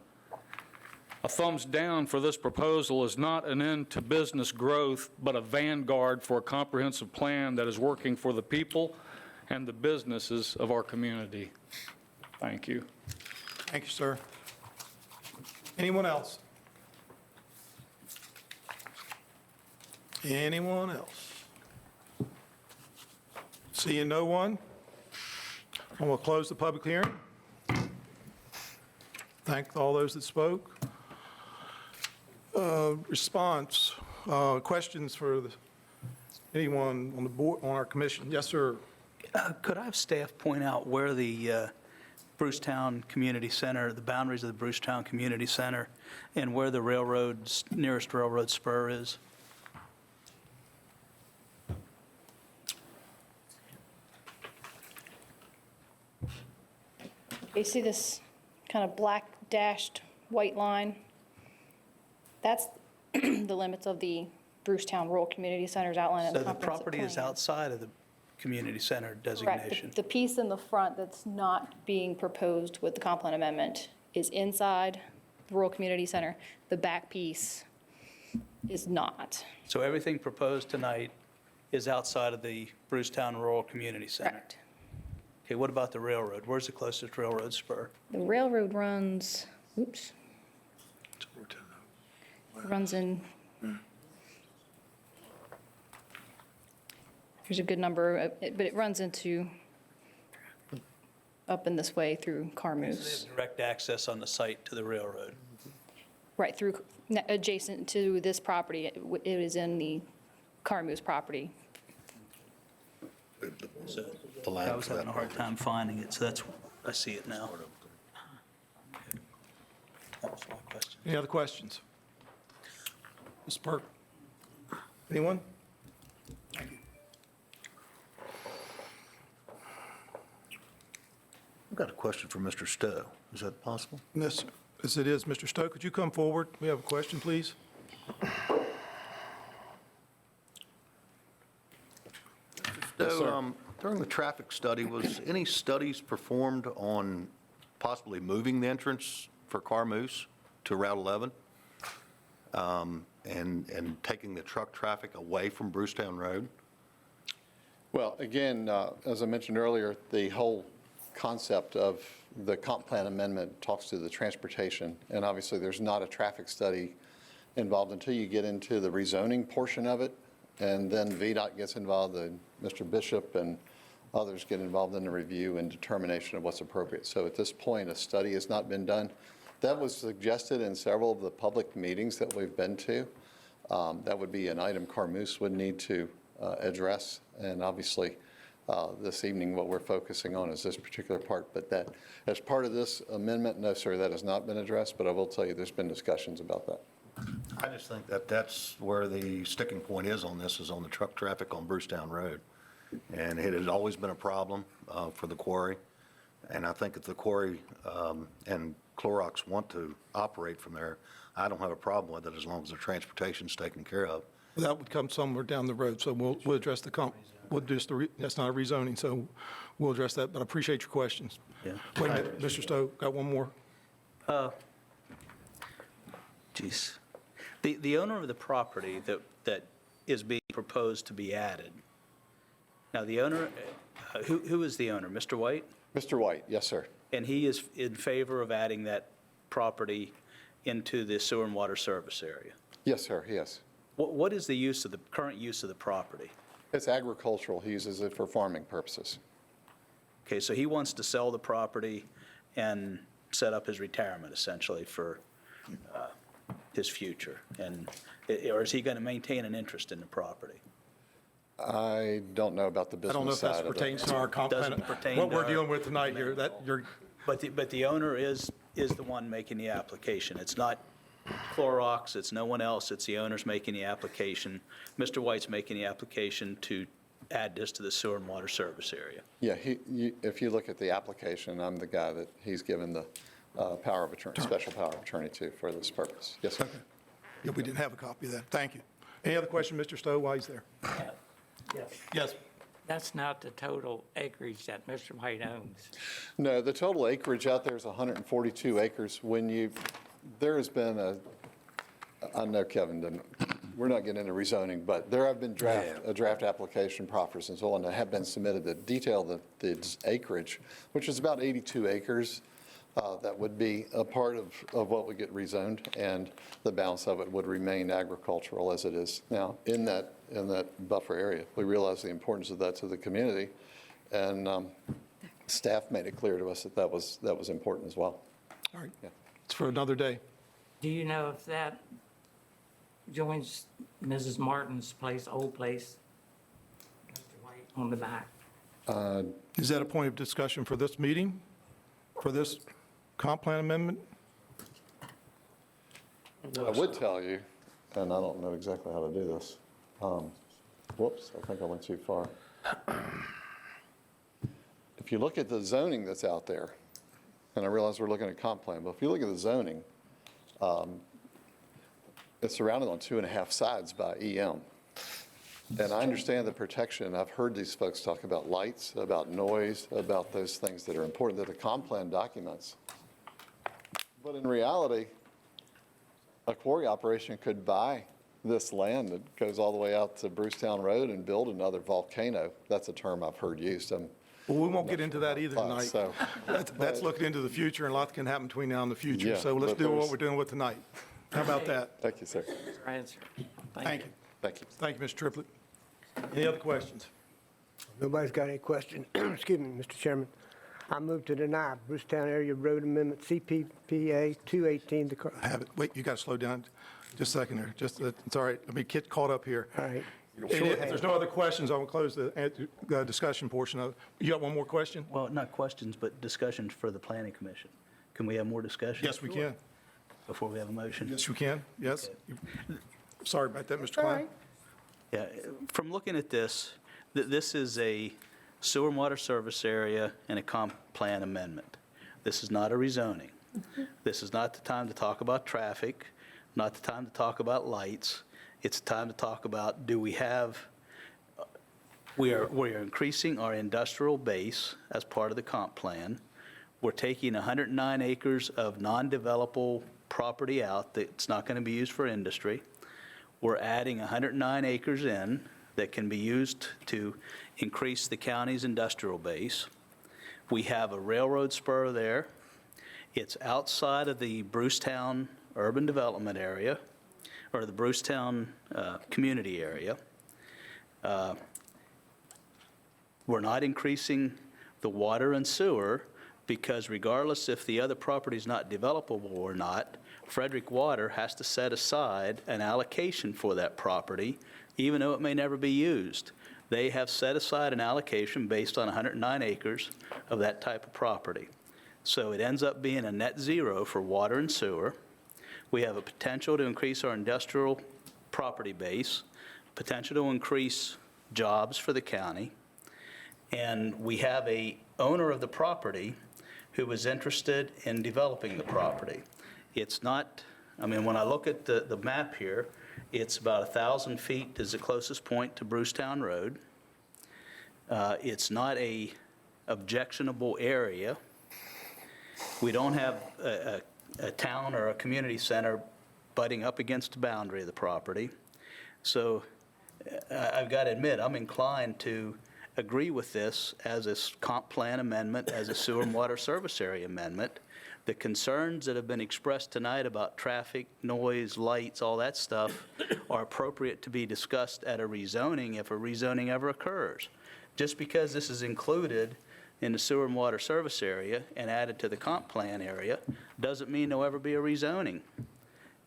A thumbs down for this proposal is not an end to business growth, but a vanguard for a comprehensive plan that is working for the people and the businesses of our community. Thank you. Thank you, sir. Anyone else? Anyone else? Seeing no one, I'm going to close the public hearing. Thank all those that spoke. Response, questions for anyone on the board, on our commission? Yes, sir. Could I have staff point out where the Brucetown Community Center, the boundaries of the Brucetown Community Center, and where the nearest railroad spur is? You see this kind of black dashed white line? That's the limits of the Brucetown Rural Community Center's outline in So the the comprehensive property is plan. outside of the community center Correct. designation? The piece in the front that's not being proposed with the comp plan amendment is inside the Rural Community Center. The back piece is not. So everything proposed tonight is outside of the Brucetown Rural Community Center? Correct. Okay, what about the railroad? Where's the closest railroad spur? The railroad runs, oops. Runs in, there's a good number, but it runs into, up in this way through So they Carmoose. have direct access on the site to the railroad? Right, through, adjacent to this property, it is in the Carmoose property. So I was having a hard time finding it, so that's, I see it now. Okay. That was my question. Any other questions? Ms. Burke? Anyone? I've got a question for Mr. Stowe. Is that possible? Yes, as it is. Mr. Stowe, could you come forward? We have a question, please. Stowe, during the traffic study, was any studies performed on possibly moving the entrance for Carmoose to Route 11? And taking the truck traffic away from Brucetown Road? Well, again, as I mentioned earlier, the whole concept of the comp plan amendment talks to the transportation, and obviously there's not a traffic study involved until you get into the rezoning portion of it, and then VDOT gets involved, and Mr. Bishop and others get involved in the review and determination of what's appropriate. So at this point, a study has not been done. That was suggested in several of the public meetings that we've been to. That would be an item Carmoose would need to address, and obviously, this evening, what we're focusing on is this particular part. But that, as part of this amendment, no, sir, that has not been addressed, but I will tell you, there's been discussions about that. I just think that that's where the sticking point is on this, is on the truck traffic on Brucetown Road. And it has always been a problem for the quarry. And I think if the quarry and Clorox want to operate from there, I don't have a problem with it as long as the transportation's taken care of. That would come somewhere down the road, so we'll address that's not a rezoning, so we'll address that, but I appreciate your questions. Yeah. Wait a minute, Mr. Stowe, got one more? Geez. The owner of the property that is being proposed to be added, now the owner, who is the owner, Mr. White? Mr. White, yes, sir. And he is in favor of adding that property into the sewer and water service area? Yes, sir, he is. What is the current use of the property? It's agricultural. He uses it for farming purposes. Okay, so he wants to sell the property and set up his retirement essentially for his future, or is he going to maintain an interest in the property? I don't know about the I don't know business if that side of pertains it. to our comp plan. Doesn't pertain What to we're our- dealing with tonight here, that you're, But the owner is the one making the application. It's not Clorox, it's no one else, it's the owner's making the application. Mr. White's making the application to add this to the sewer and water service area. Yeah, if you look at the application, I'm the guy that he's given the power of attorney, special power of attorney to for this purpose. Yes, sir. yeah, we didn't have a copy of that. Thank you. Any other question, Mr. Stowe, while he's there? Yes. That's not the total acreage that Mr. White owns. No, the total acreage out there is 142 acres. There has been I know Kevin didn't, we're not getting into rezoning, but there have been draft application proffers and so on that have been submitted that detail the acreage, which is about 82 acres. That would be a part of what would get rezoned, and the balance of it would remain agricultural as it is now in that buffer area. We realize the importance of that to the community, and staff made it clear to us that was important as well. All right. Yeah. It's for another day. Do you know if that joins Mrs. Martin's place, old place? Mr. White on the back. Is that a point of discussion for this meeting, for this comp plan amendment? I would tell you, and I don't know exactly how to do this. Whoops, I think I went too far. If you look at the zoning that's out there, and I realize we're looking at comp plan, but if you look at the zoning, it's surrounded on 2.5 sides by EM. And I understand the protection. I've heard these folks talk about lights, about noise, about those things that are important that the comp plan documents. But in reality, a quarry operation could buy this land that goes all the way out to Brucetown Road and build another volcano. That's a term I've heard used. Well, we won't get into that either tonight. So, That's looking into the future, and a lot can happen between now and the future. Yeah, So let's but do what there's- we're doing with tonight. How about that? Thank you, sir. Answer. Thank you. Thank you. Thank you, Mr. Triplett. Any other questions? Nobody's got any question. Excuse me, Mr. Chairman. I move to deny Brucetown Area Road Amendment CPPA 218. I have it. Wait, you got to slow down just a second there. It's all right. Let me get caught up here. All right. If there's no other questions, I will close the discussion portion of it. You got one more question? Well, not questions, but discussions for the planning commission. Can we have more discussion? Yes, we can. Before we have a motion? Yes, we can. Yes. Sorry about that, Mr. Klein. Yeah, from looking at this, this is a sewer and water service area and a comp plan amendment. This is not a rezoning. This is not the time to talk about traffic, not the time to talk about lights. It's time to talk about, do we have, we are increasing our industrial base as part of the comp plan. We're taking 109 acres of non-developable property out that's not going to be used for industry. We're adding 109 acres in that can be used to increase the county's industrial base. We have a railroad spur there. It's outside of the Brucetown urban development area, or the Brucetown community area. We're not increasing the water and sewer because regardless if the other property is not developable or not, Frederick Water has to set aside an allocation for that property, even though it may never be used. They have set aside an allocation based on 109 acres of that type of property. So it ends up being a net zero for water and sewer. We have a potential to increase our industrial property base, potential to increase jobs for the county, and we have a owner of the property who is interested in developing the property. It's not, I mean, when I look at the map here, it's about 1,000 feet is the closest point to Brucetown Road. It's not a objectionable area. We don't have a town or a community center butting up against the boundary of the property. So I've got to admit, I'm inclined to agree with this as a comp plan amendment, as a sewer and water service area amendment. The concerns that have been expressed tonight about traffic, noise, lights, all that stuff are appropriate to be discussed at a rezoning if a rezoning ever occurs. Just because this is included in the sewer and water service area and added to the comp plan area doesn't mean there'll ever be a rezoning.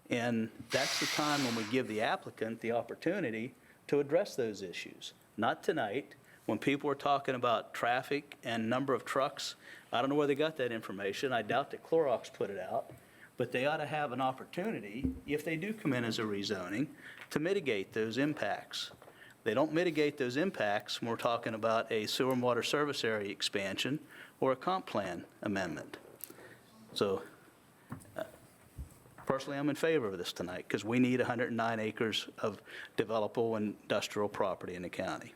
And that's the time when we give the applicant the opportunity to address those issues. Not tonight, when people are talking about traffic and number of trucks. I don't know where they got that information. I doubt that Clorox put it out. But they ought to have an opportunity, if they do come in as a rezoning, to mitigate those impacts. They don't mitigate those impacts when we're talking about a sewer and water service area expansion or a comp plan amendment. So personally, I'm in favor of this tonight because we need 109 acres of developable industrial property in the county.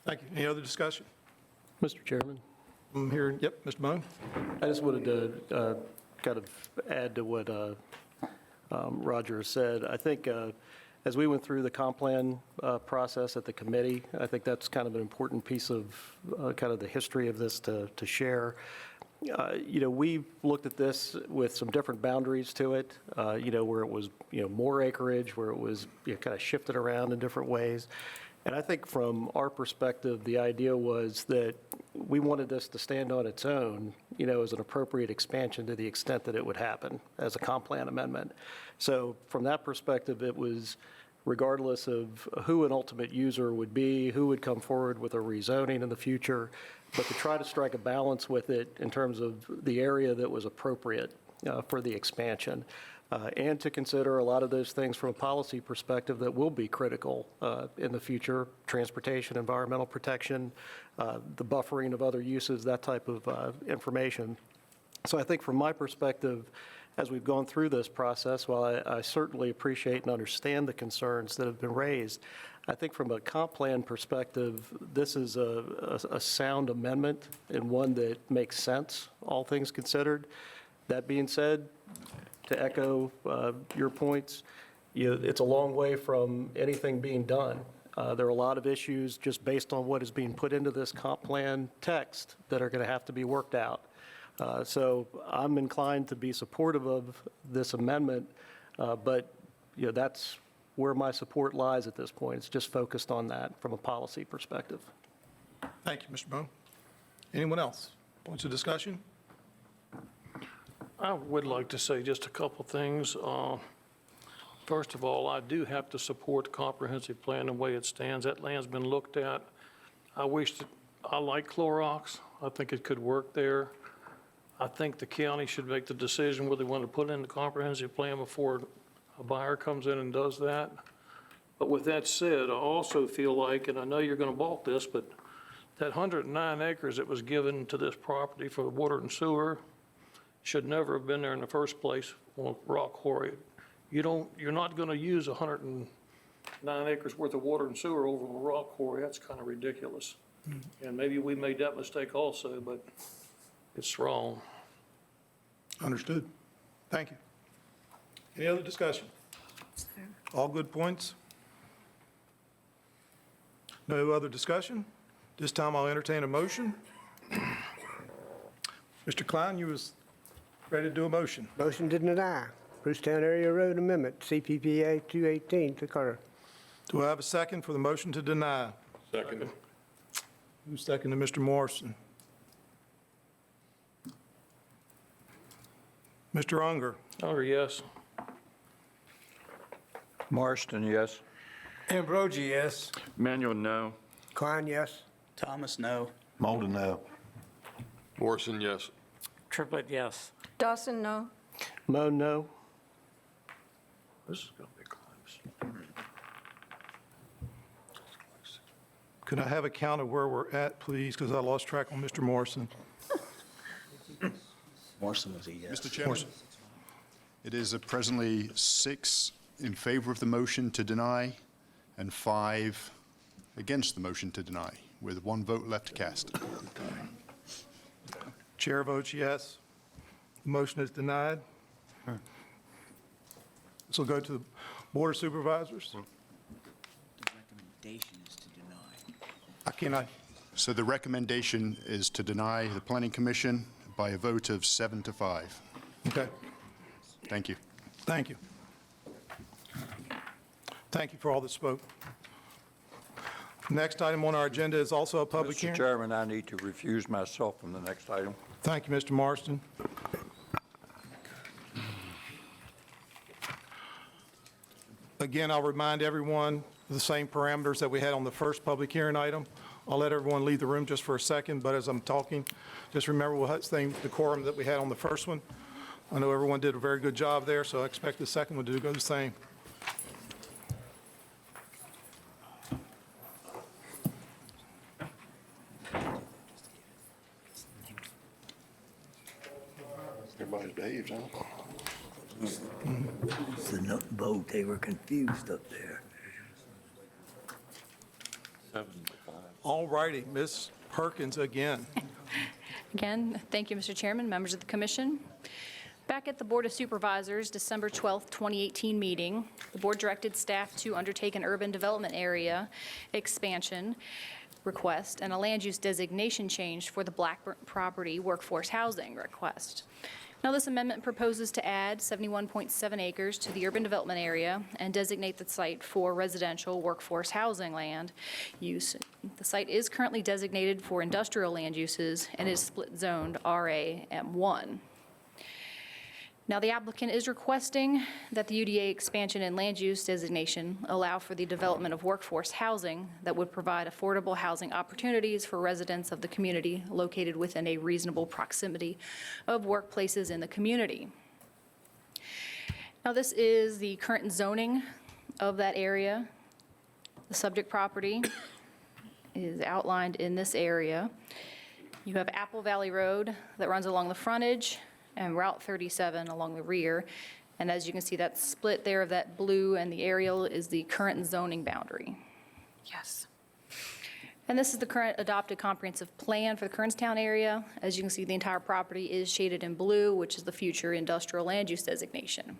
Thank you. Any other discussion? Mr. Chairman, I'm hearing, yep, Mr. Bone. I just wanted to kind of add to what Roger said. I think as we went through the comp plan process at the committee, I think that's kind of an important piece of kind of the history of this to share. We looked at this with some different boundaries to it, where it was, more acreage, where it was kind of shifted around in different ways. And I think from our perspective, the idea was that we wanted this to stand on its own, as an appropriate expansion to the extent that it would happen as a comp plan amendment. So from that perspective, it was regardless of who an ultimate user would be, who would come forward with a rezoning in the future, but to try to strike a balance with it in terms of the area that was appropriate for the expansion, and to consider a lot of those things from a policy perspective that will be critical in the future: transportation, environmental protection, the buffering of other uses, that type of information. So I think from my perspective, as we've gone through this process, while I certainly appreciate and understand the concerns that have been raised, I think from a comp plan perspective, this is a sound amendment and one that makes sense, all things considered. That being said, to echo your points, it's a long way from anything being done. There are a lot of issues just based on what is being put into this comp plan text that are going to have to be worked out. So I'm inclined to be supportive of this amendment, but that's where my support lies at this point. It's just focused on that from a policy perspective. Thank you, Mr. Bone. Anyone else? Points of discussion? I would like to say just a couple things. First of all, I do have to support the comprehensive plan the way it stands. That land's been looked at. I like Clorox. I think it could work there. I think the county should make the decision whether they want to put in the comprehensive plan before a buyer comes in and does that. But with that said, I also feel like, and I know you're going to balk this, but that 109 acres that was given to this property for water and sewer should never have been there in the first place on rock quarry. You're not going to use 109 acres worth of water and sewer over a rock quarry. That's kind of ridiculous. And maybe we made that mistake also, but it's wrong. Understood. Thank you. Any other discussion? All good points? No other discussion? This time I'll entertain a motion. Mr. Klein, you was ready to do a motion. Motion to deny. Brucetown Area Road Amendment, CPPA 218, to occur. Do I have a second for the motion to deny? Second. Who's second to Mr. Morrison? Mr. Unger? Unger, yes. Marston, yes. Ambrogi, yes. Manuel, no. Klein, yes. Thomas, no. Molden, no. Morrison, yes. Triplett, yes. Dawson, no. Mo, no. This is going to be close. Could I have a count of where we're at, please, because I lost track on Mr. Morrison. Morrison was a yes. Mr. Chairman, it is presently 6 in favor of the motion to deny and 5 against the motion to deny, with 1 vote left to cast. Chair votes yes. The motion is denied. This will go to the Board of Supervisors. The recommendation is to deny. Can I? So the recommendation is to deny the Planning Commission by a vote of 7 to 5. Okay. Thank you. Thank you. Thank you for all that spoke. Next item on our agenda is also a public Mr. hearing. Chairman, I need to recuse myself from the next item. Thank you, Mr. Marston. Again, I'll remind everyone of the same parameters that we had on the first public hearing item. I'll let everyone leave the room just for a second, but as I'm talking, just remember we'll have the same decorum that we had on the first one. I know everyone did a very good job there, so I expect the second one to go the same. Everybody's behaved, huh? It's the nut vote, they were confused up there. All righty, Ms. Perkins again. Again, thank you, Mr. Chairman, members of the commission. Back at the Board of Supervisors, December 12th, 2018 meeting, the board directed staff to undertake an urban development area expansion request and a land use designation change for the Blackburn property workforce housing request. Now, this amendment proposes to add 71.7 acres to the urban development area and designate the site for residential workforce housing land use. The site is currently designated for industrial land uses and is split zoned RA M1. Now, the applicant is requesting that the UDA expansion and land use designation allow for the development of workforce housing that would provide affordable housing opportunities for residents of the community located within a reasonable proximity of workplaces in the community. Now, this is the current zoning of that area. The subject property is outlined in this area. You have Apple Valley Road that runs along the frontage and Route 37 along the rear. And as you can see, that split there of that blue and the aerial is the current zoning boundary. Yes. And this is the current adopted comprehensive plan for the Kernstown area. As you can see, the entire property is shaded in blue, which is the future industrial land use designation.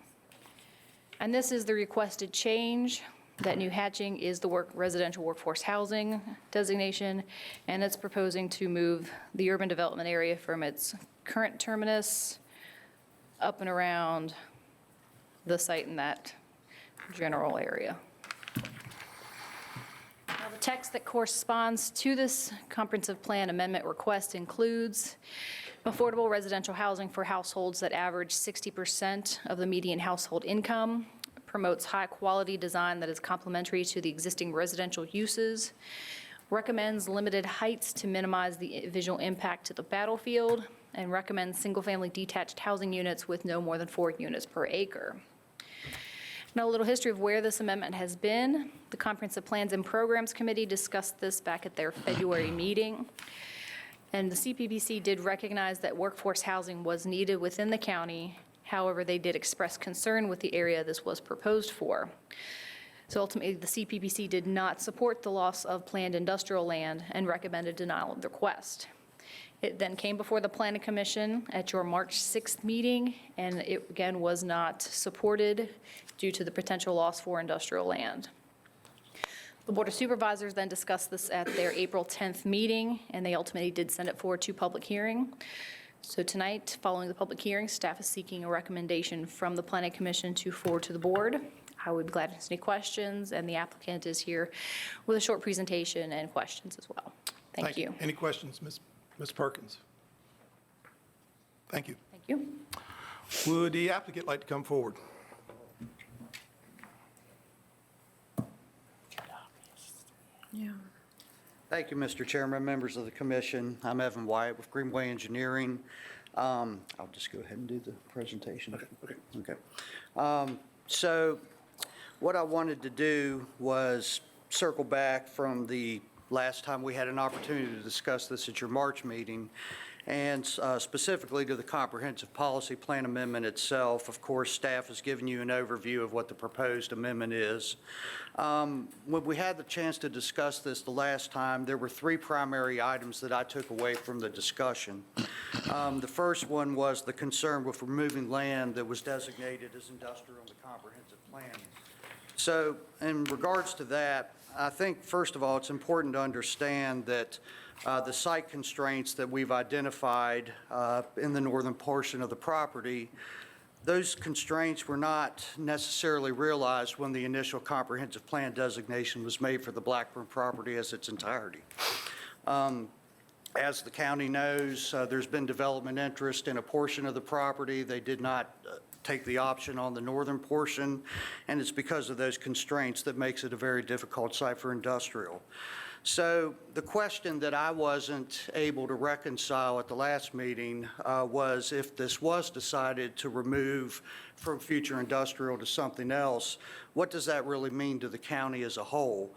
And this is the requested change. That new hatching is the residential workforce housing designation, and it's proposing to move the urban development area from its current terminus up and around the site in that general area. Now, the text that corresponds to this comprehensive plan amendment request includes affordable residential housing for households that average 60% of the median household income, promotes high-quality design that is complementary to the existing residential uses, recommends limited heights to minimize the visual impact to the battlefield, and recommends single-family detached housing units with no more than 4 units per acre. Now, a little history of where this amendment has been. The Comprehensive Plans and Programs Committee discussed this back at their February meeting. And the CPPC did recognize that workforce housing was needed within the county. However, they did express concern with the area this was proposed for. So ultimately, the CPPC did not support the loss of planned industrial land and recommended denial of the request. It then came before the Planning Commission at your March 6th meeting, and it again was not supported due to the potential loss for industrial land. The Board of Supervisors then discussed this at their April 10th meeting, and they ultimately did send it forward to public hearing. So tonight, following the public hearing, staff is seeking a recommendation from the Planning Commission to forward to the board. I would be glad to answer any questions, and the applicant is here with a short presentation and questions as well. Thank you. Any questions, Ms. Perkins? Thank you. Thank you. Would the applicant like to come forward? Yeah. Thank you, Mr. Chairman, members of the commission. I'm Evan Wyatt with Greenway Engineering. I'll just go ahead and do the presentation. Okay. So what I wanted to do was circle back from the last time we had an opportunity to discuss this at your March meeting, and specifically to the comprehensive policy plan amendment itself. Of course, staff has given you an overview of what the proposed amendment is. When we had the chance to discuss this the last time, there were 3 primary items that I took away from the discussion. The first one was the concern with removing land that was designated as industrial in the comprehensive plan. So in regards to that, I think, first of all, it's important to understand that the site constraints that we've identified in the northern portion of the property, those constraints were not necessarily realized when the initial comprehensive plan designation was made for the Blackburn property as its entirety. As the county knows, there's been development interest in a portion of the property. They did not take the option on the northern portion, and it's because of those constraints that makes it a very difficult site for industrial. So the question that I wasn't able to reconcile at the last meeting was, if this was decided to remove from future industrial to something else, what does that really mean to the county as a whole?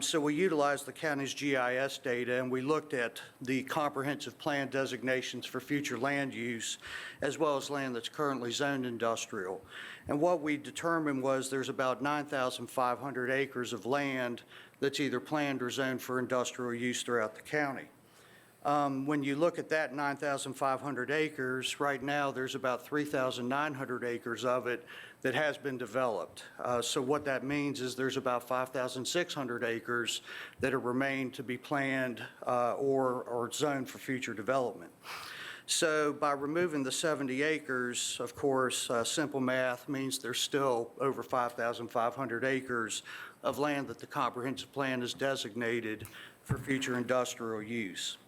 So we utilized the county's GIS data, and we looked at the comprehensive plan designations for future land use, as well as land that's currently zoned industrial. And what we determined was there's about 9,500 acres of land that's either planned or zoned for industrial use throughout the county. When you look at that 9,500 acres, right now there's about 3,900 acres of it that has been developed. So what that means is there's about 5,600 acres that are remain to be planned or zoned for future development. So by removing the 70 acres, of course, simple math means there's still over 5,500 acres of land that the comprehensive plan is designated for future industrial use.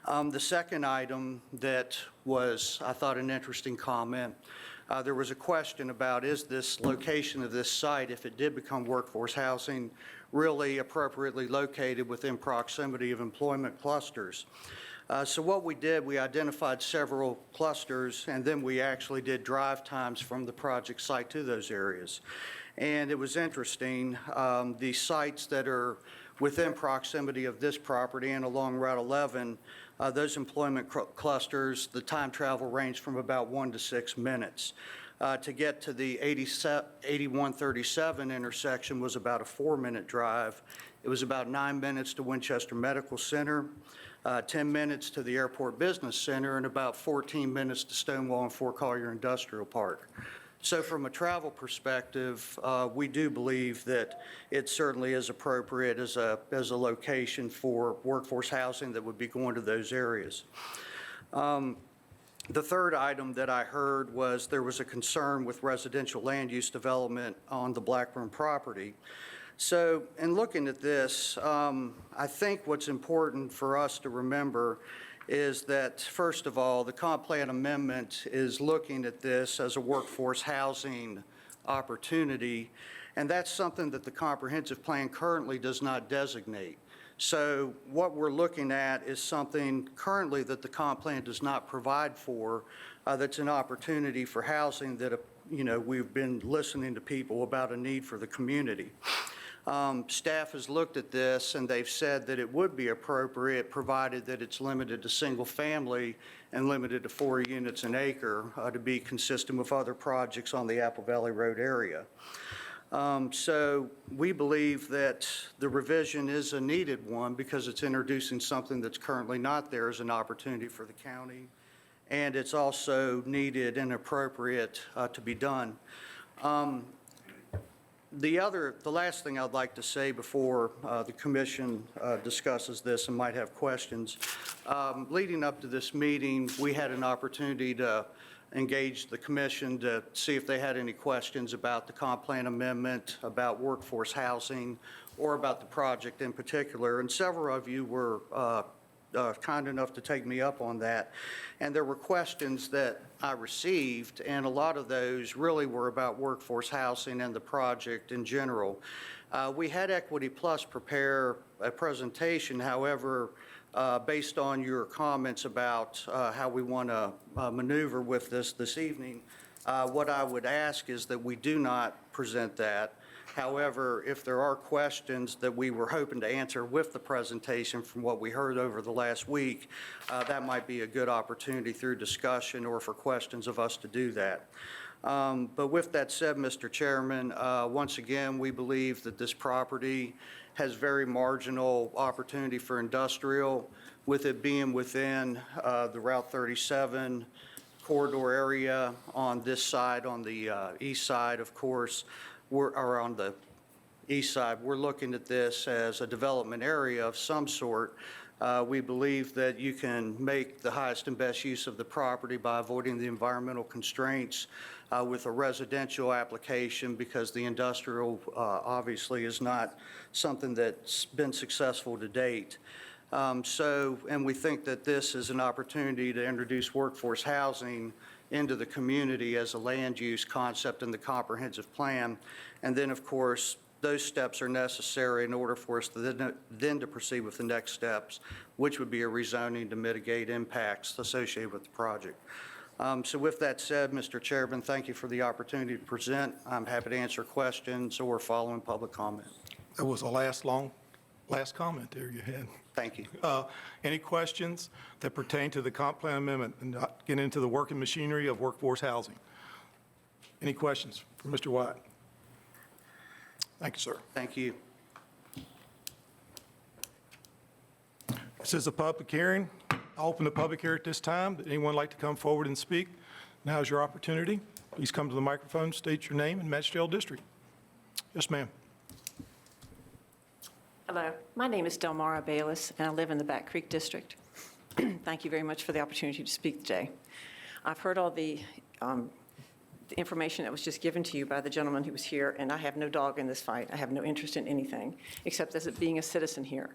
The second item that was, I thought, an interesting comment, there was a question about, is this location of this site, if it did become workforce housing, really appropriately located within proximity of employment clusters? So what we did, we identified several clusters, and then we actually did drive times from the project site to those areas. And it was interesting, the sites that are within proximity of this property and along Route 11, those employment clusters, the time travel ranged from about 1 to 6 minutes. To get to the 8137 intersection was about a 4-minute drive. It was about 9 minutes to Winchester Medical Center, 10 minutes to the Airport Business Center, and about 14 minutes to Stonewall and Fort Collier Industrial Park. So from a travel perspective, we do believe that it certainly is appropriate as a location for workforce housing that would be going to those areas. The third item that I heard was there was a concern with residential land use development on the Blackburn property. So in looking at this, I think what's important for us to remember is that, first of all, the comp plan amendment is looking at this as a workforce housing opportunity, and that's something that the comprehensive plan currently does not designate. So what we're looking at is something currently that the comp plan does not provide for, that's an opportunity for housing that, we've been listening to people about a need for the community. Staff has looked at this, and they've said that it would be appropriate, provided that it's limited to single family and limited to 4 units an acre, to be consistent with other projects on the Apple Valley Road area. So we believe that the revision is a needed one because it's introducing something that's currently not there as an opportunity for the county, and it's also needed and appropriate to be done. The last thing I'd like to say before the commission discusses this and might have questions, leading up to this meeting, we had an opportunity to engage the commission to see if they had any questions about the comp plan amendment, about workforce housing, or about the project in particular. And several of you were kind enough to take me up on that. And there were questions that I received, and a lot of those really were about workforce housing and the project in general. We had Equity Plus prepare a presentation, however, based on your comments about how we want to maneuver with this evening, what I would ask is that we do not present that. However, if there are questions that we were hoping to answer with the presentation from what we heard over the last week, that might be a good opportunity through discussion or for questions of us to do that. But with that said, Mr. Chairman, once again, we believe that this property has very marginal opportunity for industrial, with it being within the Route 37 corridor area on this side, on the east side, of course, or on the east side. We're looking at this as a development area of some sort. We believe that you can make the highest and best use of the property by avoiding the environmental constraints with a residential application, because the industrial obviously is not something that's been successful to date. And we think that this is an opportunity to introduce workforce housing into the community as a land use concept in the comprehensive plan. And then, of course, those steps are necessary in order for us to then to proceed with the next steps, which would be a rezoning to mitigate impacts associated with the project. So with that said, Mr. Chairman, thank you for the opportunity to present. I'm happy to answer questions or following public comment. That was the last comment there you had. Thank you. Any questions that pertain to the comp plan amendment and not get into the working machinery of workforce housing? Any questions for Mr. White? Thank you, sir. Thank you. This is a public hearing. I'll open the public hearing at this time. Would anyone like to come forward and speak? Now is your opportunity. Please come to the microphone, state your name and Magisterial District. Yes, ma'am. Hello, my name is Delmara Bayless, and I live in the Back Creek District. Thank you very much for the opportunity to speak today. I've heard all the information that was just given to you by the gentleman who was here, and I have no dog in this fight. I have no interest in anything except as it being a citizen here.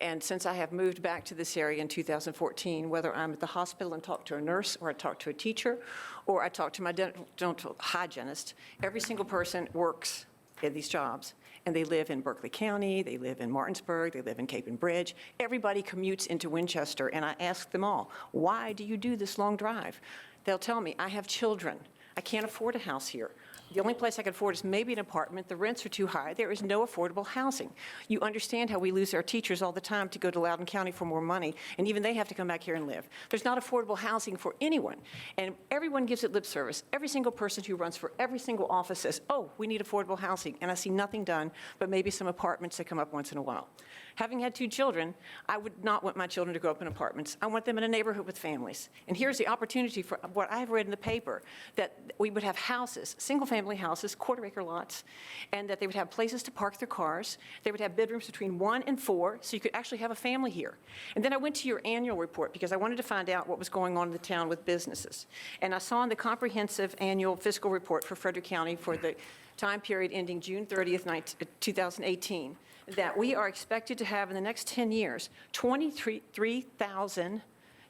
And since I have moved back to this area in 2014, whether I'm at the hospital and talk to a nurse, or I talk to a teacher, or I talk to my dental hygienist, every single person works in these jobs, and they live in Berkeley County, they live in Martinsburg, they live in Cape and Bridge. Everybody commutes into Winchester, and I ask them all, why do you do this long drive? They'll tell me, I have children. I can't afford a house here. The only place I can afford is maybe an apartment. The rents are too high. There is no affordable housing. You understand how we lose our teachers all the time to go to Loudoun County for more money, and even they have to come back here and live. There's not affordable housing for anyone, and everyone gives it lip service. Every single person who runs for every single office says, oh, we need affordable housing, and I see nothing done but maybe some apartments that come up once in a while. Having had 2 children, I would not want my children to grow up in apartments. I want them in a neighborhood with families. And here's the opportunity for what I've read in the paper, that we would have houses, single-family houses, quarter-acre lots, and that they would have places to park their cars. They would have bedrooms between 1 and 4, so you could actually have a family here. And then I went to your annual report because I wanted to find out what was going on in the town with businesses. And I saw in the comprehensive annual fiscal report for Frederick County for the time period ending June 30th, 2018, that we are expected to have in the next 10 years 23,000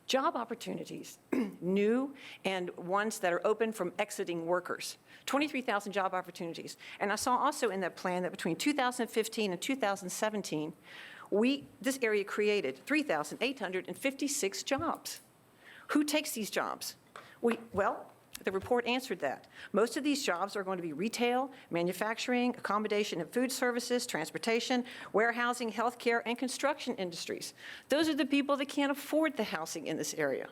job opportunities, new and ones that are open from exiting workers. 23,000 job opportunities. And I saw also in that plan that between 2015 and 2017, this area created 3,856 jobs. Who takes these jobs? Well, the report answered that. Most of these jobs are going to be retail, manufacturing, accommodation and food services, transportation, warehousing, healthcare, and construction industries. Those are the people that can't afford the housing in this area.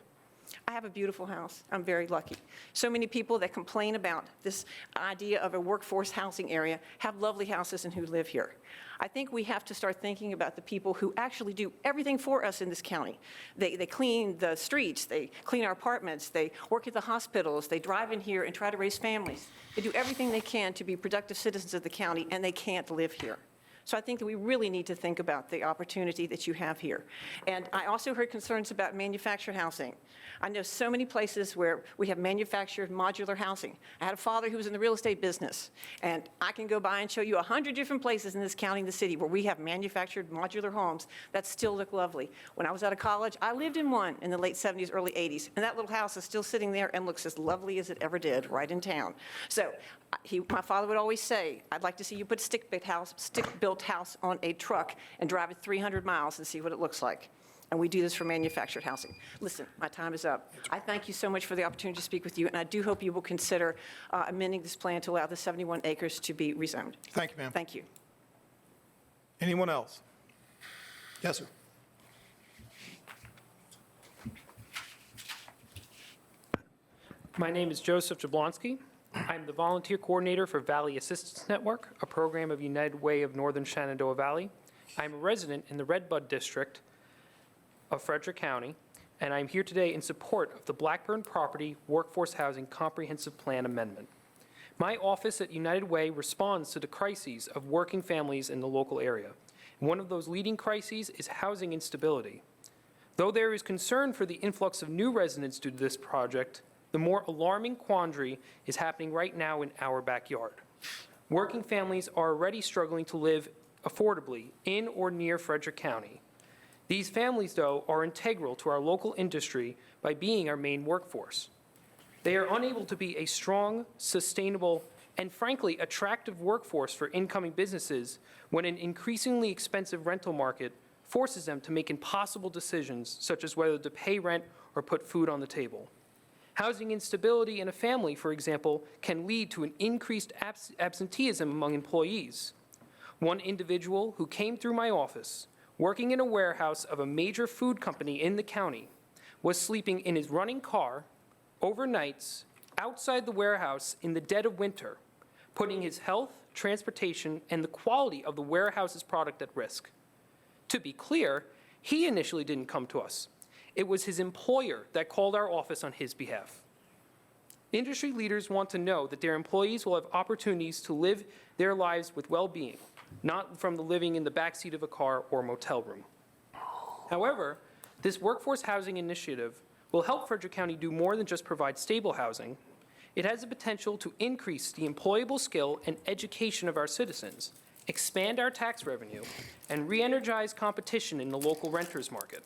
I have a beautiful house. I'm very lucky. So many people that complain about this idea of a workforce housing area have lovely houses and who live here. I think we have to start thinking about the people who actually do everything for us in this county. They clean the streets, they clean our apartments, they work at the hospitals, they drive in here and try to raise families. They do everything they can to be productive citizens of the county, and they can't live here. So I think that we really need to think about the opportunity that you have here. And I also heard concerns about manufactured housing. I know so many places where we have manufactured modular housing. I had a father who was in the real estate business, and I can go by and show you 100 different places in this county and the city where we have manufactured modular homes that still look lovely. When I was out of college, I lived in one in the late 70s, early 80s, and that little house is still sitting there and looks as lovely as it ever did right in town. So my father would always say, I'd like to see you put a stick-built house on a truck and drive it 300 miles and see what it looks like. And we do this for manufactured housing. Listen, my time is up. I thank you so much for the opportunity to speak with you, and I do hope you will consider amending this plan to allow the 71 acres to be rezoned. Thank you, ma'am. Thank you. Anyone else? Yes, sir. My name is Joseph Jablonski. I'm the volunteer coordinator for Valley Assistance Network, a program of United Way of Northern Shenandoah Valley. I'm a resident in the Redbud District of Frederick County, and I'm here today in support of the Blackburn Property Workforce Housing Comprehensive Plan Amendment. My office at United Way responds to the crises of working families in the local area. One of those leading crises is housing instability. Though there is concern for the influx of new residents due to this project, the more alarming quandary is happening right now in our backyard. Working families are already struggling to live affordably in or near Frederick County. These families, though, are integral to our local industry by being our main workforce. They are unable to be a strong, sustainable, and frankly, attractive workforce for incoming businesses when an increasingly expensive rental market forces them to make impossible decisions, such as whether to pay rent or put food on the table. Housing instability in a family, for example, can lead to an increased absenteeism among employees. One individual who came through my office, working in a warehouse of a major food company in the county, was sleeping in his running car overnights outside the warehouse in the dead of winter, putting his health, transportation, and the quality of the warehouse's product at risk. To be clear, he initially didn't come to us. It was his employer that called our office on his behalf. Industry leaders want to know that their employees will have opportunities to live their lives with well-being, not from the living in the backseat of a car or motel room. However, this workforce housing initiative will help Frederick County do more than just provide stable housing. It has the potential to increase the employable skill and education of our citizens, expand our tax revenue, and re-energize competition in the local renters market.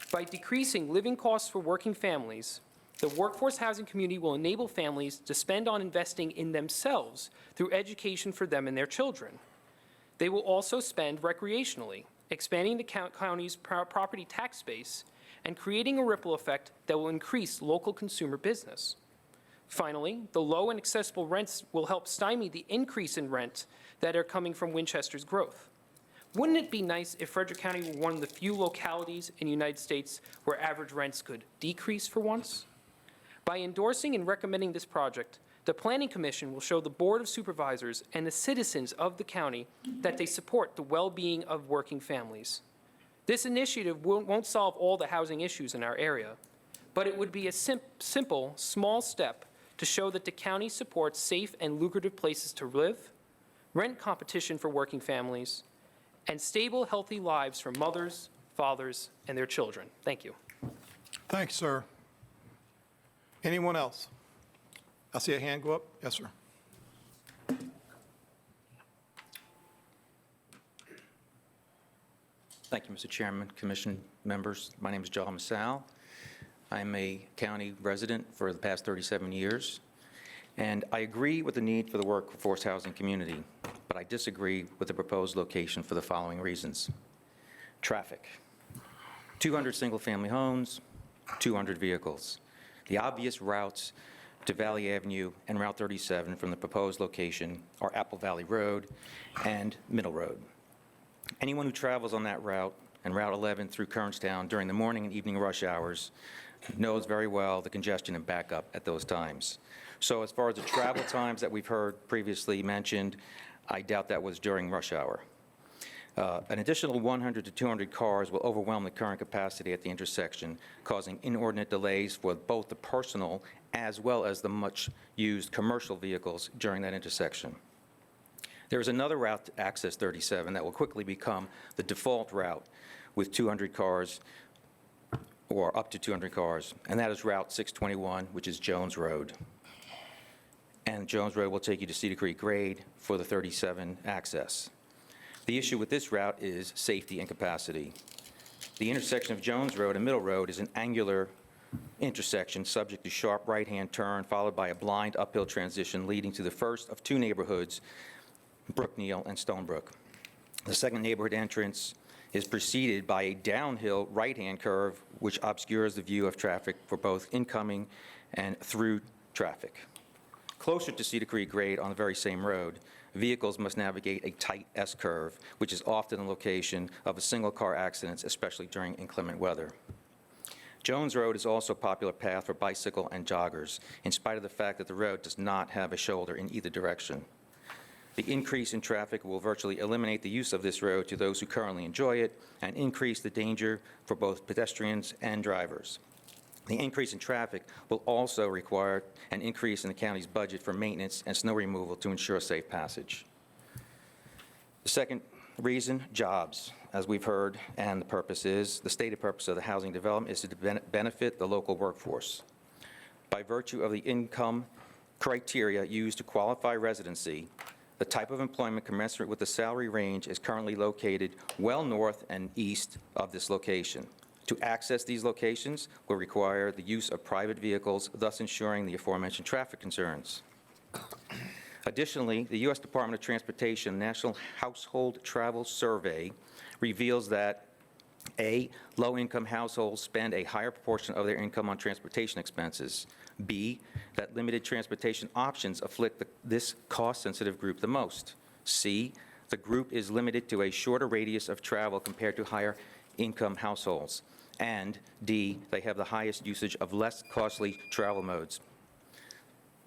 By decreasing living costs for working families, The workforce housing community will enable families to spend on investing in themselves through education for them and their children. They will also spend recreationally, expanding the county's property tax base and creating a ripple effect that will increase local consumer business. Finally, the low and accessible rents will help stymie the increase in rent that are coming from Winchester's growth. Wouldn't it be nice if Frederick County were one of the few localities in the United States where average rents could decrease for once? By endorsing and recommending this project, the Planning Commission will show the Board of Supervisors and the citizens of the county that they support the well-being of working families. This initiative won't solve all the housing issues in our area, but it would be a simple, small step to show that the county supports safe and lucrative places to live, rent competition for working families, and stable, healthy lives for mothers, fathers, and their children. Thank you. Thanks, sir. Anyone else? I see a hand go up. Yes, sir. Thank you, Mr. Chairman, Commission members. My name is John Masal. I'm a county resident for the past 37 years, and I agree with the need for the workforce housing community, but I disagree with the proposed location for the following reasons. Traffic. 200 single-family homes, 200 vehicles. The obvious routes to Valley Avenue and Route 37 from the proposed location are Apple Valley Road and Middle Road. Anyone who travels on that route and Route 11 through Kernstown during the morning and evening rush hours knows very well the congestion and backup at those times. So as far as the travel times that we've heard previously mentioned, I doubt that was during rush hour. An additional 100 to 200 cars will overwhelm the current capacity at the intersection, causing inordinate delays for both the personal as well as the much-used commercial vehicles during that intersection. There is another route to access 37 that will quickly become the default route with 200 cars or up to 200 cars, and that is Route 621, which is Jones Road. And Jones Road will take you to Cedar Creek Grade for the 37 access. The issue with this route is safety and capacity. The intersection of Jones Road and Middle Road is an angular intersection subject to sharp right-hand turn followed by a blind uphill transition leading to the first of two neighborhoods, Brookneal and Stonebrook. The second neighborhood entrance is preceded by a downhill right-hand curve which obscures the view of traffic for both incoming and through traffic. Closer to Cedar Creek Grade on the very same road, vehicles must navigate a tight S-curve, which is often the location of single-car accidents, especially during inclement weather. Jones Road is also a popular path for bicycle and joggers, in spite of the fact that the road does not have a shoulder in either direction. The increase in traffic will virtually eliminate the use of this road to those who currently enjoy it and increase the danger for both pedestrians and drivers. The increase in traffic will also require an increase in the county's budget for maintenance and snow removal to ensure safe passage. The second reason, jobs. As we've heard, and the stated purpose of the housing development is to benefit the local workforce. By virtue of the income criteria used to qualify residency, the type of employment commensurate with the salary range is currently located well north and east of this location. To access these locations will require the use of private vehicles, thus ensuring the aforementioned traffic concerns. Additionally, the U.S. Department of Transportation National Household Travel Survey reveals that A, low-income households spend a higher proportion of their income on transportation expenses. B, that limited transportation options afflict this cost-sensitive group the most. C, the group is limited to a shorter radius of travel compared to higher-income households. And D, they have the highest usage of less costly travel modes.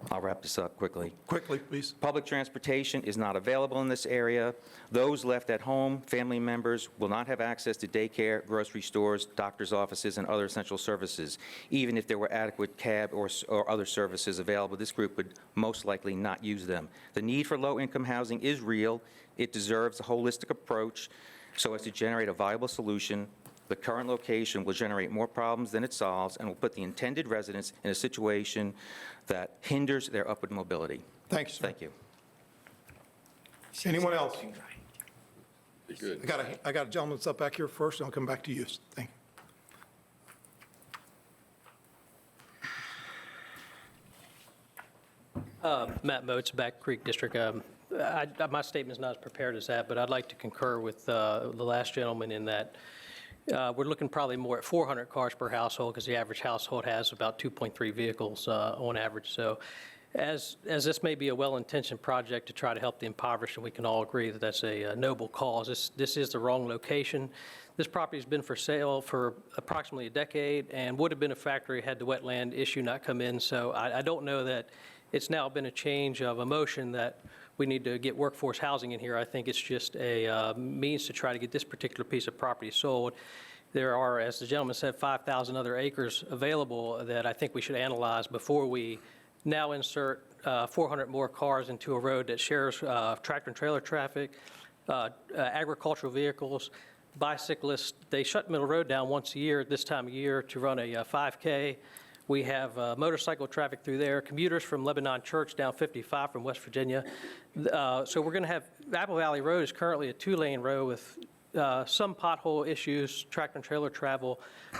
I'll wrap this up quickly. Quickly, please. Public transportation is not available in this area. Those left at home, family members, will not have access to daycare, grocery stores, doctor's offices, and other essential services. Even if there were adequate cab or other services available, this group would most likely not use them. The need for low-income housing is real. It deserves a holistic approach so as to generate a viable solution. The current location will generate more problems than it solves and will put the intended residents in a situation that hinders their upward mobility. Thanks, sir. Thank you. Anyone else? Be good. I got a gentleman that's up back here first, and I'll come back to you. Thank you. Matt Moats, Back Creek District. My statement's not as prepared as that, but I'd like to concur with the last gentleman in that we're looking probably more at 400 cars per household because the average household has about 2.3 vehicles on average. So as this may be a well-intentioned project to try to help the impoverished, and we can all agree that that's a noble cause, this is the wrong location. This property has been for sale for approximately a decade and would have been a factory had the wetland issue not come in. So I don't know that it's now been a change of emotion that we need to get workforce housing in here. I think it's just a means to try to get this particular piece of property sold. There are, as the gentleman said, 5,000 other acres available that I think we should analyze before we now insert 400 more cars into a road that shares tractor and trailer traffic, agricultural vehicles, bicyclists. They shut Middle Road down once a year at this time of year to run a 5K. We have motorcycle traffic through there, commuters from Lebanon Church down 55 from West Virginia. So we're going to have, Apple Valley Road is currently a 2-lane road with some pothole issues, tractor and trailer travel.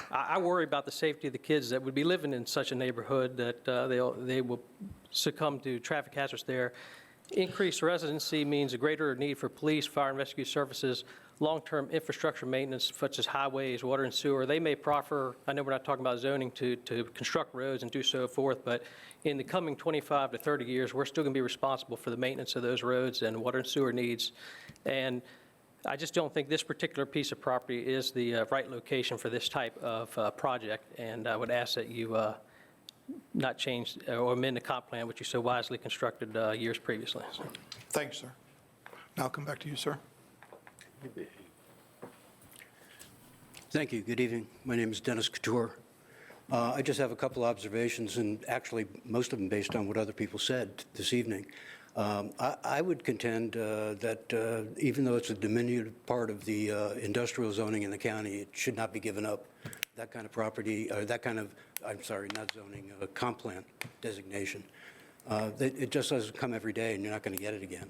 I worry about the safety of the kids that would be living in such a neighborhood that they will succumb to traffic hazards there. Increased residency means a greater need for police, fire and rescue services, long-term infrastructure maintenance such as highways, water and sewer. They may proffer, I know we're not talking about zoning, to construct roads and do so forth, but in the coming 25 to 30 years, we're still going to be responsible for the maintenance of those roads and water and sewer needs. And I just don't think this particular piece of property is the right location for this type of project, and I would ask that you not change or amend the comp plan, which you so wisely constructed years previously. So. Thank you, sir. Now I'll come back to you, sir. Thank you. Good evening. My name is Dennis Couture. I just have a couple observations, and actually most of them based on what other people said this evening. I would contend that even though it's a diminutive part of the industrial zoning in the county, it should not be given up. That kind of property, or that kind of, I'm sorry, not zoning, comp plan designation. It just doesn't come every day, and you're not going to get it again.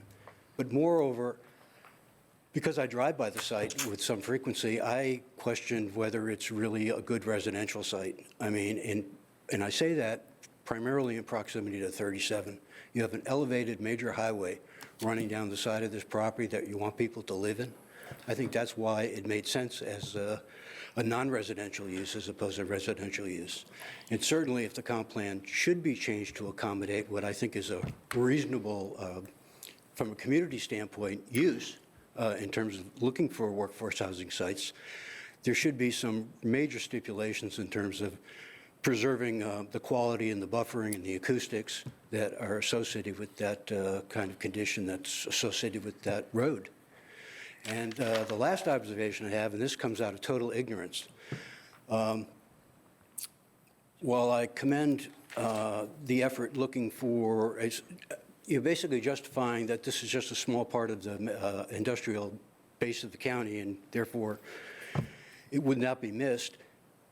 But moreover, because I drive by the site with some frequency, I question whether it's really a good residential site. I mean, and I say that primarily in proximity to 37. You have an elevated major highway running down the side of this property that you want people to live in. I think that's why it made sense as a non-residential use as opposed to residential use. And certainly if the comp plan should be changed to accommodate what I think is a reasonable, from a community standpoint, use, in terms of looking for workforce housing sites, there should be some major stipulations in terms of preserving the quality and the buffering and the acoustics that are associated with that kind of condition that's associated with that road. And the last observation I have, and this comes out of total ignorance, while I commend the effort looking for you're basically justifying that this is just a small part of the industrial base of the county, and therefore it would not be missed.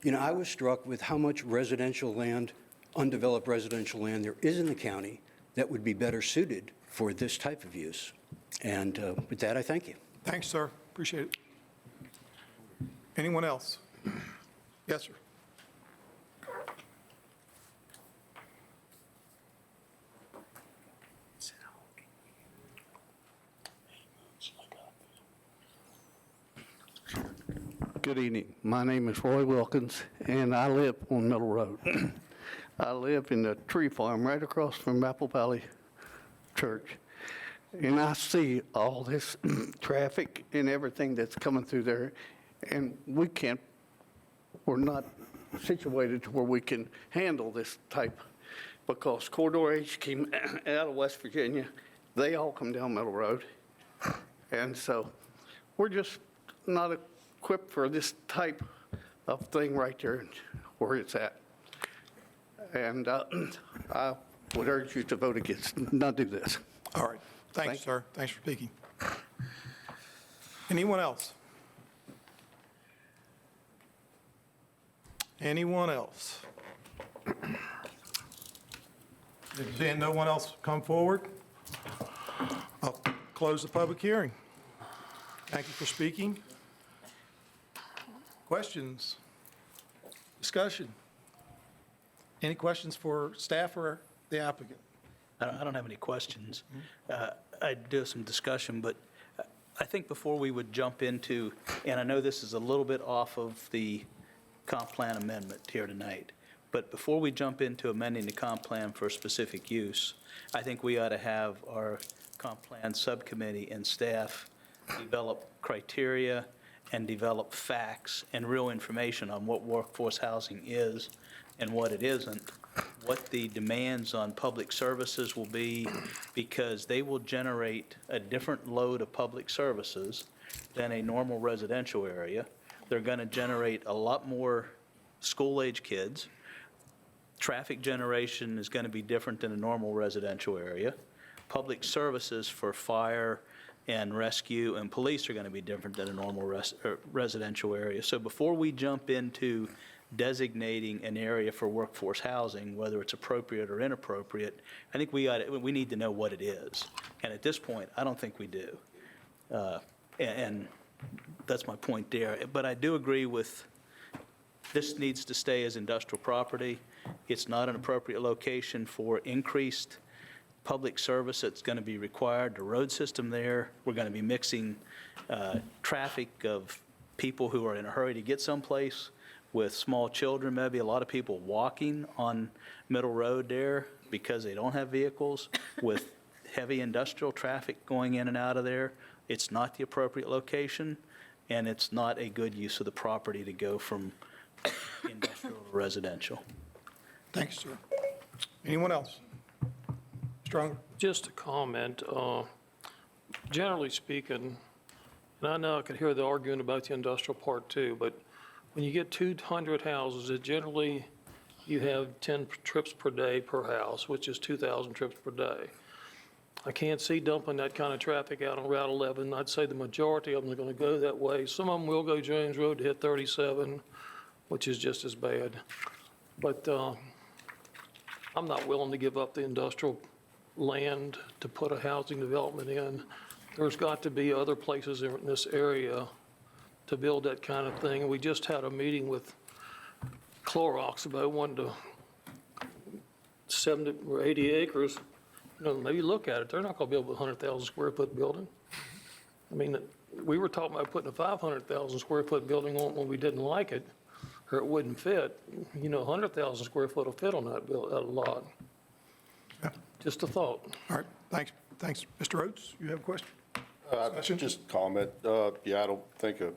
You know, I was struck with how much residential land, undeveloped residential land there is in the county that would be better suited for this type of use. And with that, I thank you. Thanks, sir. Appreciate it. Anyone else? Yes, sir. Good evening. My name is Roy Wilkins, and I live on Middle Road. I live in the tree farm right across from Apple Valley Church, and I see all this traffic and everything that's coming through there, and we're not situated to where we can handle this type, because Corridor H came out of West Virginia. They all come down Middle Road, and so we're just not equipped for this type of thing right there where it's at. And I would urge you to vote against, not do this. All right. Thank you, sir. Thanks for speaking. Anyone else? Anyone else? Seeing no one else come forward, I'll close the public hearing. Thank you for speaking. Questions? Discussion? Any questions for staff or the applicant? I don't have any questions. I do have some discussion, but I think before we would jump into, and I know this is a little bit off of the comp plan amendment here tonight, but before we jump into amending the comp plan for a specific use, I think we ought to have our comp plan subcommittee and staff develop criteria and develop facts and real information on what workforce housing is and what it isn't, what the demands on public services will be, because they will generate a different load of public services than a normal residential area. They're going to generate a lot more school-age kids. Traffic generation is going to be different than a normal residential area. Public services for fire and rescue and police are going to be different than a normal residential area. So before we jump into designating an area for workforce housing, whether it's appropriate or inappropriate, I think we need to know what it is. And at this point, I don't think we do. And that's my point there. But I do agree with, this needs to stay as industrial property. It's not an appropriate location for increased public service that's going to be required. The road system there, we're going to be mixing traffic of people who are in a hurry to get someplace with small children, maybe a lot of people walking on Middle Road there because they don't have vehicles, with heavy industrial traffic going in and out of there. It's not the appropriate location, and it's not a good use of the property to go from industrial to residential. Thanks, sir. Anyone else? Stronger? Just a comment. Generally speaking, and I know I could hear the arguing about the industrial part too, but when you get 200 houses, it generally, you have 10 trips per day per house, which is 2,000 trips per day. I can't see dumping that kind of traffic out on Route 11. I'd say the majority of them are going to go that way. Some of them will go James Road to hit 37, which is just as bad. But I'm not willing to give up the industrial land to put a housing development in. There's got to be other places in this area to build that kind of thing. We just had a meeting with Clorox about wanting to 70 or 80 acres. You know, maybe look at it. They're not going to build a 100,000 square foot building. I mean, we were talking about putting a 500,000 square foot building on when we didn't like it, or it wouldn't fit. You know, 100,000 square foot will fit on that lot. Yeah. Just a thought. All right, thanks. Thanks. Mr. Oates, you have a question? Just comment. Yeah, I don't think a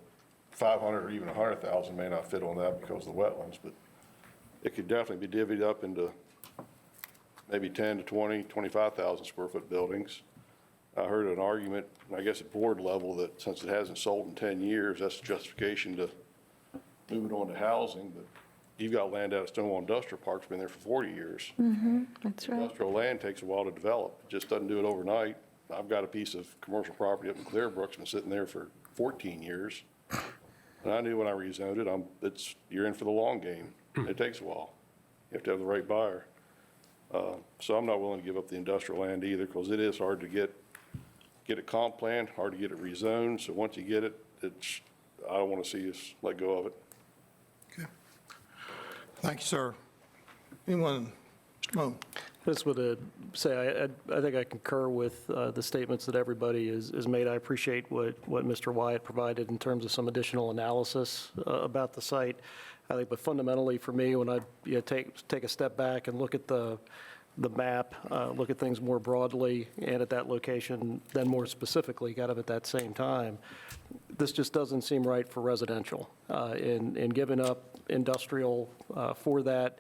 500 or even 100,000 may not fit on that because of the wetlands, but it could definitely be divvied up into maybe 10 to 20, 25,000 square foot buildings. I heard an argument, I guess at board level, that since it hasn't sold in 10 years, that's justification to move it on to housing. But you've got land out at Stonewall Industrial Park's been there for 40 years. That's right. Industrial land takes a while to develop. It just doesn't do it overnight. I've got a piece of commercial property up in Clearbrook's been sitting there for 14 years. And I knew when I rezoned it, you're in for the long game. It takes a while. You have to have the right buyer. So I'm not willing to give up the industrial land either, because it is hard to get a comp plan, hard to get it rezoned. So once you get it, I don't want to see us let go of it. Okay. Thank you, sir. Anyone? Mr. Moon? I just want to say, I think I concur with the statements that everybody has made. I appreciate what Mr. Wyatt provided in terms of some additional analysis about the site. I think, but fundamentally for me, when I take a step back and look at the map, look at things more broadly and at that location, then more specifically, kind of at that same time, this just doesn't seem right for residential. And giving up industrial for that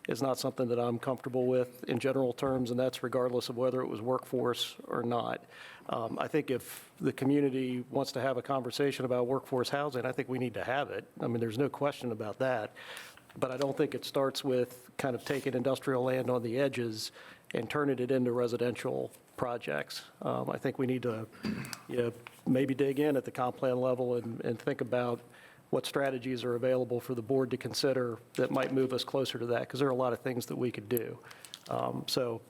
is not something that I'm comfortable with in general terms, and that's regardless of whether it was workforce or not. I think if the community wants to have a conversation about workforce housing, I think we need to have it. I mean, there's no question about that. But I don't think it starts with kind of taking industrial land on the edges and turning it into residential projects. I think we need to maybe dig in at the comp plan level and think about what strategies are available for the board to consider that might move us closer to that, because there are a lot of things that we could do. So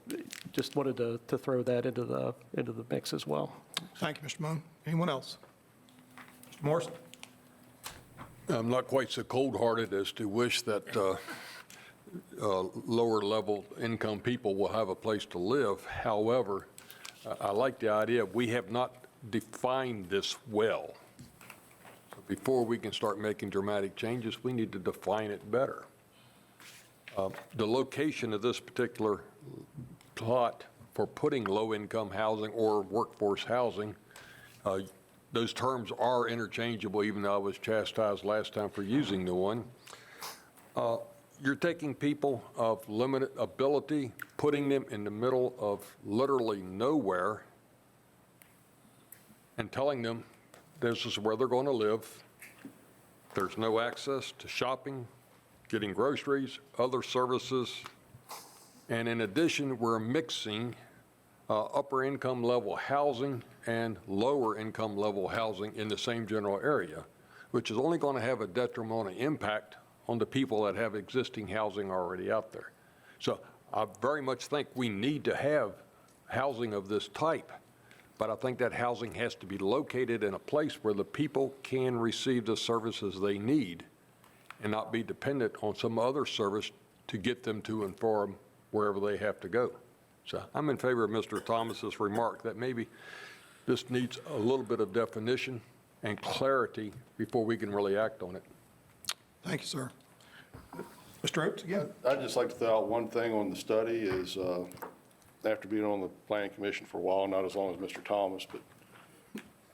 just wanted to throw that into the mix as well. Thank you, Mr. Moon. Anyone else? Mr. Morrison? I'm not quite so cold-hearted as to wish that lower level income people will have a place to live. However, I like the idea, we have not defined this well. So before we can start making dramatic changes, we need to define it better. The location of this particular plot for putting low-income housing or workforce housing, those terms are interchangeable, even though I was chastised last time for using the one. You're taking people of limited ability, putting them in the middle of literally nowhere, and telling them this is where they're going to live. There's no access to shopping, getting groceries, other services. And in addition, we're mixing upper income level housing and lower income level housing in the same general area, which is only going to have a detrimental impact on the people that have existing housing already out there. So I very much think we need to have housing of this type, but I think that housing has to be located in a place where the people can receive the services they need and not be dependent on some other service to get them to and from wherever they have to go. So I'm in favor of Mr. Thomas's remark that maybe this needs a little bit of definition and clarity before we can really act on it. Thank you, sir. Mr. Oates, again. I'd just like to throw out one thing on the study is, after being on the Planning Commission for a while, not as long as Mr. Thomas, but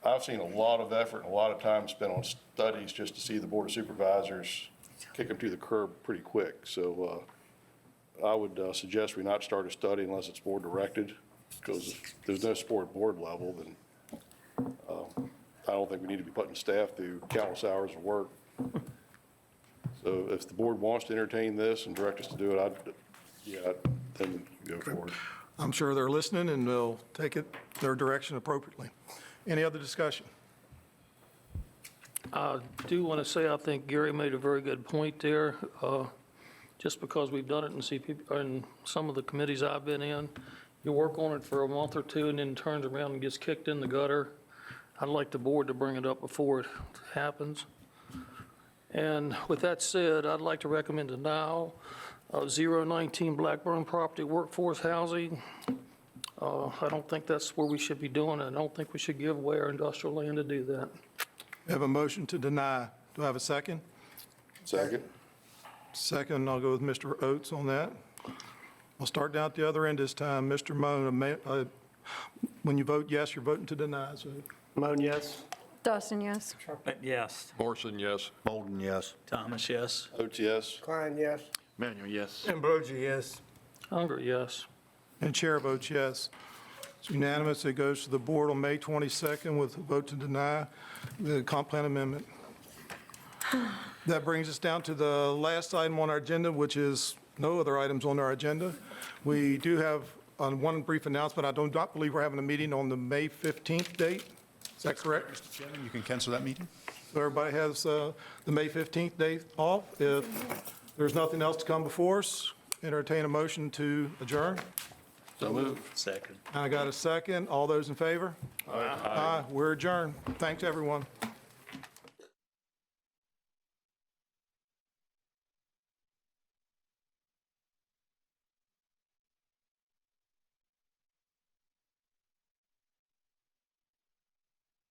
I've seen a lot of effort and a lot of time spent on studies just to see the Board of Supervisors kick them to the curb pretty quick. So I would suggest we not start a study unless it's board directed, because if there's no support at board level, then I don't think we need to be putting staff through countless hours of work. So if the board wants to entertain this and direct us to do it, then go forward. I'm sure they're listening and they'll take it their direction appropriately. Any other discussion? I do want to say I think Gary made a very good point there. Just because we've done it in CPP, in some of the committees I've been in, you work on it for a month or two and then turns around and gets kicked in the gutter. I'd like the board to bring it up before it happens. And with that said, I'd like to recommend denial of 019 Blackburn property workforce housing. I don't think that's where we should be doing it. I don't think we should give away our industrial land to do that. We have a motion to deny. Do I have a second? Second. Second, I'll go with Mr. Oates on that. I'll start down at the other end this time. Mr. Moan, when you vote yes, you're voting to deny. So Moan, yes. Dawson, yes. Yes. Morrison, yes. Bolden, yes. Thomas, yes. Oates, yes. Klein, yes. Manuel, yes. Ambrosi, yes. Hunger, yes. And chair votes yes. It's unanimous. It goes to the board on May 22nd with a vote to deny the comp plan amendment. That brings us down to the last item on our agenda, which is no other items on our agenda. We do have one brief announcement. I do not believe we're having a meeting on the May 15th date. Is that correct? Mr. Chairman, you can cancel that meeting. So everybody has the May 15th date off. If there's nothing else to come before us, entertain a motion to adjourn. So moved. Second. I got a second. All those in favor? Aye. We're adjourned. Thanks, everyone.